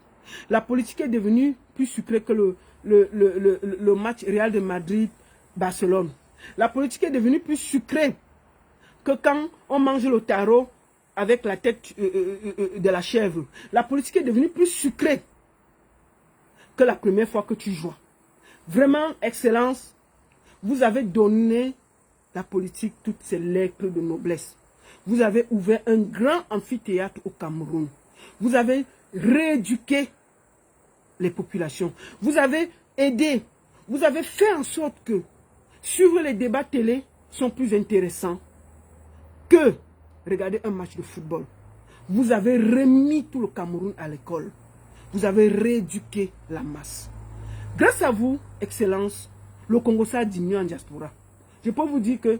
La politique est devenue plus sucrée que le match Real de Madrid-Barcelone. La politique est devenue plus sucrée que quand on mange le taro avec la tête de la chèvre. La politique est devenue plus sucrée que la première fois que tu joues. Vraiment, Excellence, vous avez donné la politique toutes ses lettres de noblesse. Vous avez ouvert un grand amphithéâtre au Cameroun. Vous avez rééduqué les populations. Vous avez aidé. Vous avez fait en sorte que suivre les débats télé sont plus intéressants que regarder un match de football. Vous avez remis tout le Cameroun à l'école. Vous avez rééduqué la masse. Grâce à vous, Excellence, le Congo-Ça a diminué en diaspora. Je peux vous dire que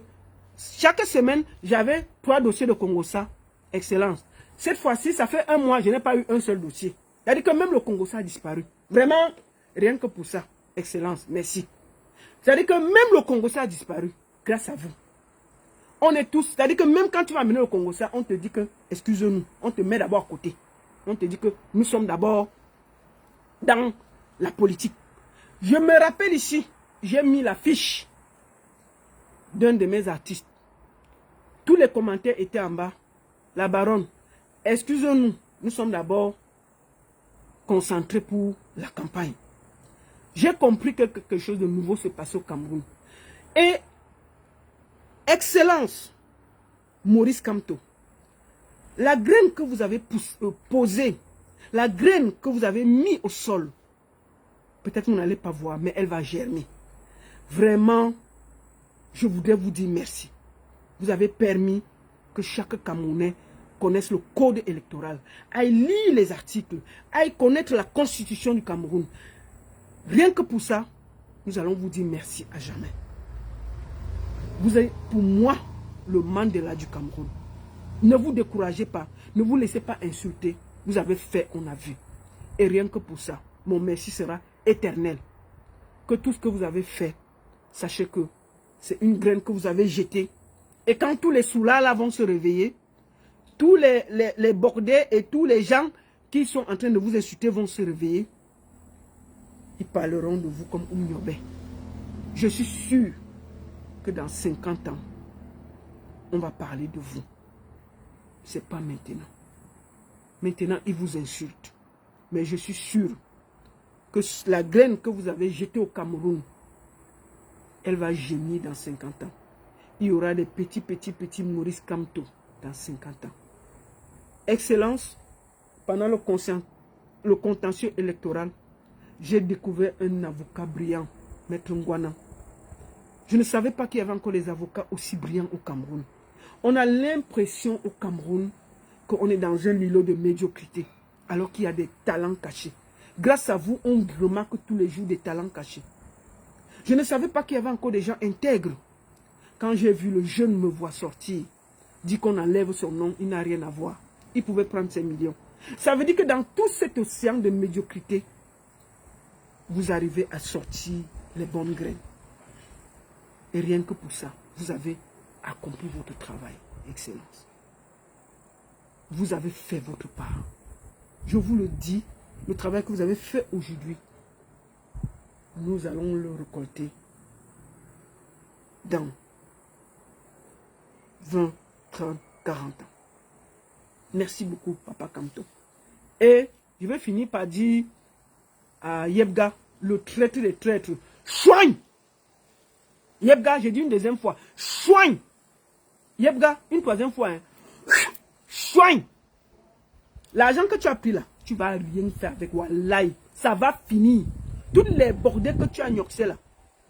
chaque semaine, j'avais 3 dossiers de Congo-Ça. Excellence. Cette fois-ci, ça fait 1 mois, je n'ai pas eu un seul dossier. C'est-à-dire que même le Congo-Ça a disparu. Vraiment, rien que pour ça. Excellence, merci. C'est-à-dire que même le Congo-Ça a disparu grâce à vous. On est tous, c'est-à-dire que même quand tu vas amener le Congo-Ça, on te dit que, excuse-nous, on te met d'abord à côté. On te dit que nous sommes d'abord dans la politique. Je me rappelle ici, j'ai mis la fiche d'un de mes artistes. Tous les commentaires étaient en bas. La baronne, excusez-nous, nous sommes d'abord concentrés pour la campagne. J'ai compris que quelque chose de nouveau se passe au Cameroun. Et Excellence, Maurice Kamto, la graine que vous avez posée, la graine que vous avez mis au sol, peut-être vous n'allez pas voir, mais elle va germer. Vraiment, je voudrais vous dire merci. Vous avez permis que chaque Camerounais connaisse le code électoral, aille lire les articles, aille connaître la constitution du Cameroun. Rien que pour ça, nous allons vous dire merci à jamais. Vous êtes pour moi le Mandela du Cameroun. Ne vous découragez pas, ne vous laissez pas insulter. Vous avez fait, on a vu. Et rien que pour ça, mon merci sera éternel. Que tout ce que vous avez fait, sachez que c'est une graine que vous avez jetée. Et quand tous les sous-là là vont se réveiller, tous les bordés et tous les gens qui sont en train de vous insulter vont se réveiller. Ils parleront de vous comme Oumniobé. Je suis sûr que dans 50 ans, on va parler de vous. Ce n'est pas maintenant. Maintenant, ils vous insultent. Mais je suis sûr que la graine que vous avez jetée au Cameroun, elle va gémir dans 50 ans. Il y aura des petits Maurice Kamto dans 50 ans. Excellence, pendant le contentieux électoral, j'ai découvert un avocat brillant, Maître Ngwana. Je ne savais pas qu'il y avait encore des avocats aussi brillants au Cameroun. On a l'impression au Cameroun qu'on est dans un îlot de médiocrité, alors qu'il y a des talents cachés. Grâce à vous, on remarque tous les jours des talents cachés. Je ne savais pas qu'il y avait encore des gens intègres. Quand j'ai vu le jeune me voir sortir, dit qu'on enlève son nom, il n'a rien à voir. Il pouvait prendre ses millions. Ça veut dire que dans tout cet océan de médiocrité, vous arrivez à sortir les bonnes graines. Et rien que pour ça, vous avez accompli votre travail, Excellence. Vous avez fait votre part. Je vous le dis, le travail que vous avez fait aujourd'hui, nous allons le récolter dans 20, 30, 40 ans. Merci beaucoup, Papa Kamto. Et je vais finir par dire à Yebga, le traître des traîtres, soigne! Yebga, j'ai dit une deuxième fois, soigne! Yebga, une troisième fois, hein. Soigne! L'argent que tu as pris là, tu vas rien faire avec Wallahi. Ça va finir. Toutes les bordels que tu as gnoxé là,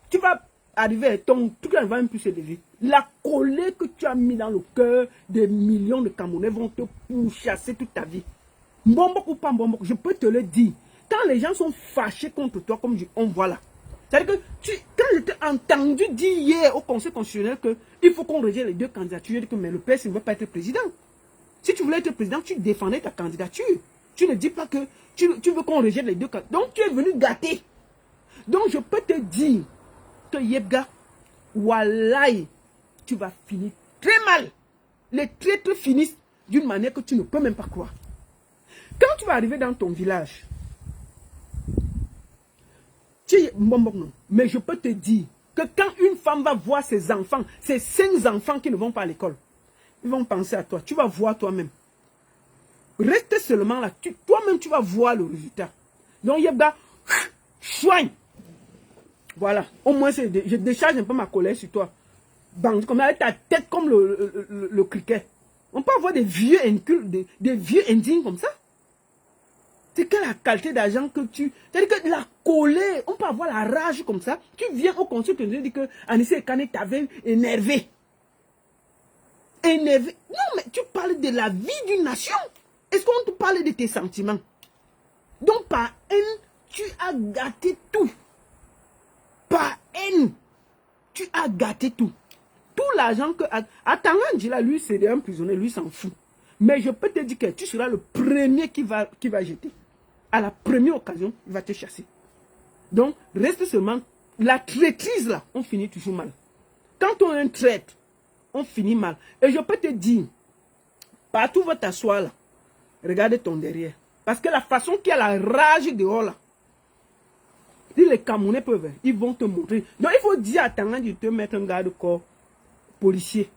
tu vas arriver à ton truc ne va même plus se lever. La colère que tu as mis dans le cœur des millions de Camerounais vont te pourchasser toute ta vie. Mbombo ou pas Mbombo, je peux te le dire. quand les gens sont fâchés contre toi, comme on voit là, c'est-à-dire que quand je t'ai entendu dire hier au Conseil constitutionnel qu'il faut qu'on rejette les 2 candidatures, je dis que mais le PS ne veut pas être président. Si tu voulais être président, tu défendais ta candidature. Tu ne dis pas que tu veux qu'on rejette les 2 candidatures. Donc tu es venu gâter. Donc je peux te dire que Yebga, wallahi, tu vas finir très mal. Les traîtres finissent d'une manière que tu ne peux même pas croire. Quand tu vas arriver dans ton village, mais je peux te dire que quand une femme va voir ses enfants, ses 5 enfants qui ne vont pas à l'école, ils vont penser à toi. Tu vas voir toi-même. Reste seulement là. Toi-même, tu vas voir le résultat. Donc, Yebga, chouin. Voilà. Au moins, je décharge un peu ma colère sur toi. Bang, comme avec ta tête comme le criquet. On peut avoir des vieux incultes, des vieux indignes comme ça. C'est quelle la qualité d'argent que tu... C'est-à-dire que la colère, on peut avoir la rage comme ça. Tu viens au conseil et tu dis que Anissé Kane t'avait énervé. Énervé. Non, mais tu parles de la vie d'une nation. Est-ce qu'on te parle de tes sentiments? Donc, par haine, tu as gâté tout. Par haine, tu as gâté tout. Tout l'argent que... Atangandji, là, lui, c'est un prisonnier, lui, s'en fout. Mais je peux te dire que tu seras le premier qui va jeter. À la première occasion, il va te chasser. Donc, reste seulement... La traîtrise, là, on finit toujours mal. Quand on est un traître, on finit mal. Et je peux te dire, partout où va t'asseoir, là, regarde ton derrière. Parce que la façon qu'il y a la rage dehors, là, si les Camerounais peuvent, ils vont te montrer. Donc, il faut dire à Tangandji de te mettre un garde-corps policier.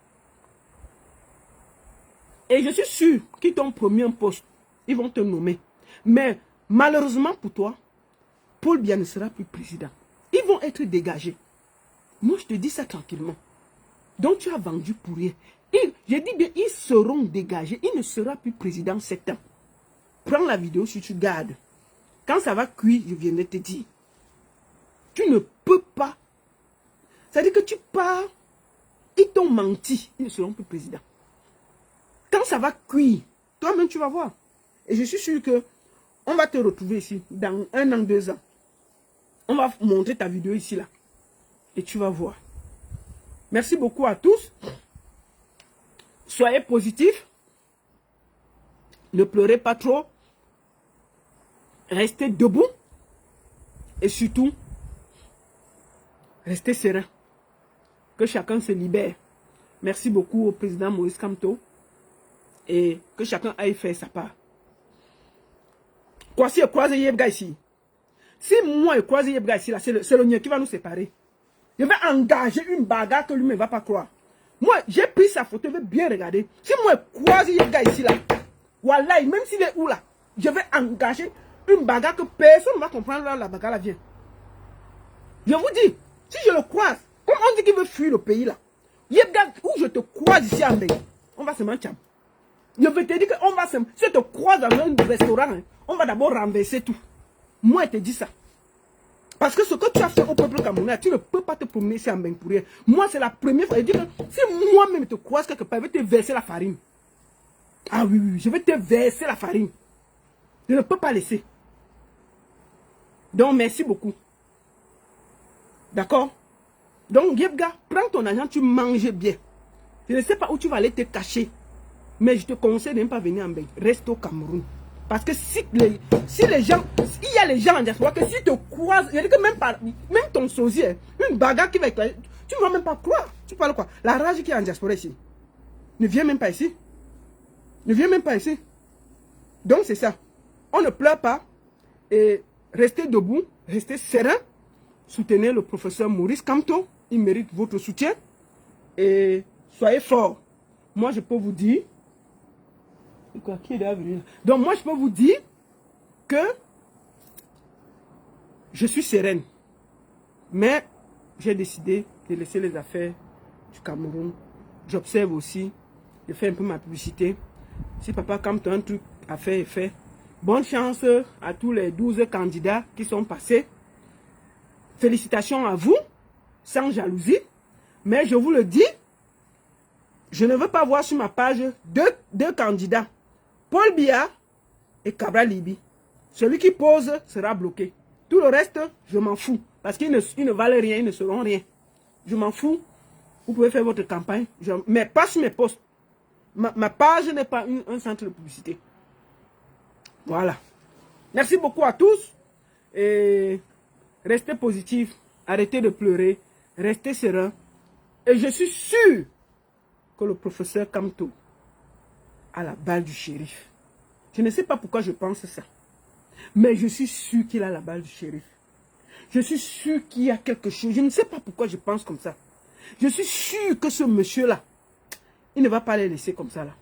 Et je suis sûr qu'ils t'ont promis un poste. Ils vont te nommer. Mais malheureusement pour toi, Paul Biya ne sera plus président. Ils vont être dégagés. Moi, je te dis ça tranquillement. Donc, tu as vendu pour rien. Je dis bien, ils seront dégagés. Il ne sera plus président 7 ans. Prends la vidéo si tu gardes. Quand ça va cuire, je viendrai te dire. Tu ne peux pas. C'est-à-dire que tu pars. Ils t'ont menti. Ils ne seront plus présidents. Quand ça va cuire, toi-même tu vas voir. Et je suis sûr que on va te retrouver ici dans 1 an, 2 ans. On va montrer ta vidéo ici là. Et tu vas voir. Merci beaucoup à tous. Soyez positifs. Ne pleurez pas trop. Restez debout. Et surtout, restez serein. Que chacun se libère. Merci beaucoup au président Maurice Kamto. Et que chacun aille faire sa part. Kwasi et Kwasi Yebga ici. Si moi et Kwasi Yebga ici, c'est le nien qui va nous séparer. Je vais engager une bagarre que lui ne va pas croire. Moi, j'ai pris sa photo, je vais bien regarder. Si moi et Kwasi Yebga ici, là, voilà, même s'il est où là, je vais engager une bagarre que personne ne va comprendre là, la bagarre là vient. Je vous dis, si je le croise, comme on dit qu'il veut fuir le pays là, Yebga, où je te croise ici en Bénin, on va se mentir. Je vais te dire qu'on va se... Si je te croise dans un restaurant, hein, on va d'abord renverser tout. Moi, je te dis ça. Parce que ce que tu as fait au peuple camerounais, tu ne peux pas te promener ici en bain pour rien. Moi, c'est la première fois. Je dis que si moi-même te croise quelque part, je vais te verser la farine. Ah oui, oui, je vais te verser la farine. Je ne peux pas laisser. Donc, merci beaucoup. D'accord? Donc, Yebga, prends ton argent, tu manges bien. Je ne sais pas où tu vas aller te cacher. Mais je te conseille de ne pas venir en Belgique. Reste au Cameroun. Parce que si les gens, il y a les gens en diaspora que si tu te croises, il y a que même ton sosie, une bagarre qui va éclater, tu ne vas même pas croire. Tu parles quoi? La rage qui est en diaspora ici. Ne viens même pas ici. Ne viens même pas ici. Donc c'est ça. On ne pleure pas. Et restez debout, restez serein. Soutenez le professeur Maurice Kamto. Il mérite votre soutien. Et soyez forts. Moi je peux vous dire. Quoi, qui est venu là? Donc moi je peux vous dire que je suis sereine. Mais j'ai décidé de laisser les affaires du Cameroun. J'observe aussi. Je fais un peu ma publicité. Si papa Kamto un truc à faire, est fait. Bonne chance à tous les 12 candidats qui sont passés. Félicitations à vous, sans jalousie. Mais je vous le dis, je ne veux pas voir sur ma page deux candidats. Paul Biya et Cabral Libi. Celui qui pose sera bloqué. Tout le reste, je m'en fous. Parce qu'ils ne valent rien, ils ne seront rien. Je m'en fous. Vous pouvez faire votre campagne. Mais pas sur mes posts. Ma page n'est pas un centre de publicité. Voilà. Merci beaucoup à tous. Et restez positifs. Arrêtez de pleurer. Restez serein. Et je suis sûr que le professeur Kamto a la balle du shérif. Je ne sais pas pourquoi je pense ça. Mais je suis sûr qu'il a la balle du shérif. Je suis sûr qu'il y a quelque chose. Je ne sais pas pourquoi je pense comme ça. Je suis sûr que ce monsieur-là, il ne va pas les laisser comme ça là.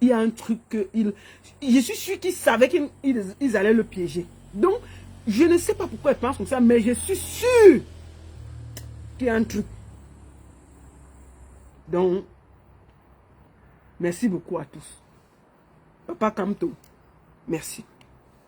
Il y a un truc que je suis sûr qu'il savait qu'ils allaient le piéger. Donc, je ne sais pas pourquoi il pense comme ça, mais je suis sûr qu'il y a un truc. Donc, merci beaucoup à tous. Papa Kamto, merci.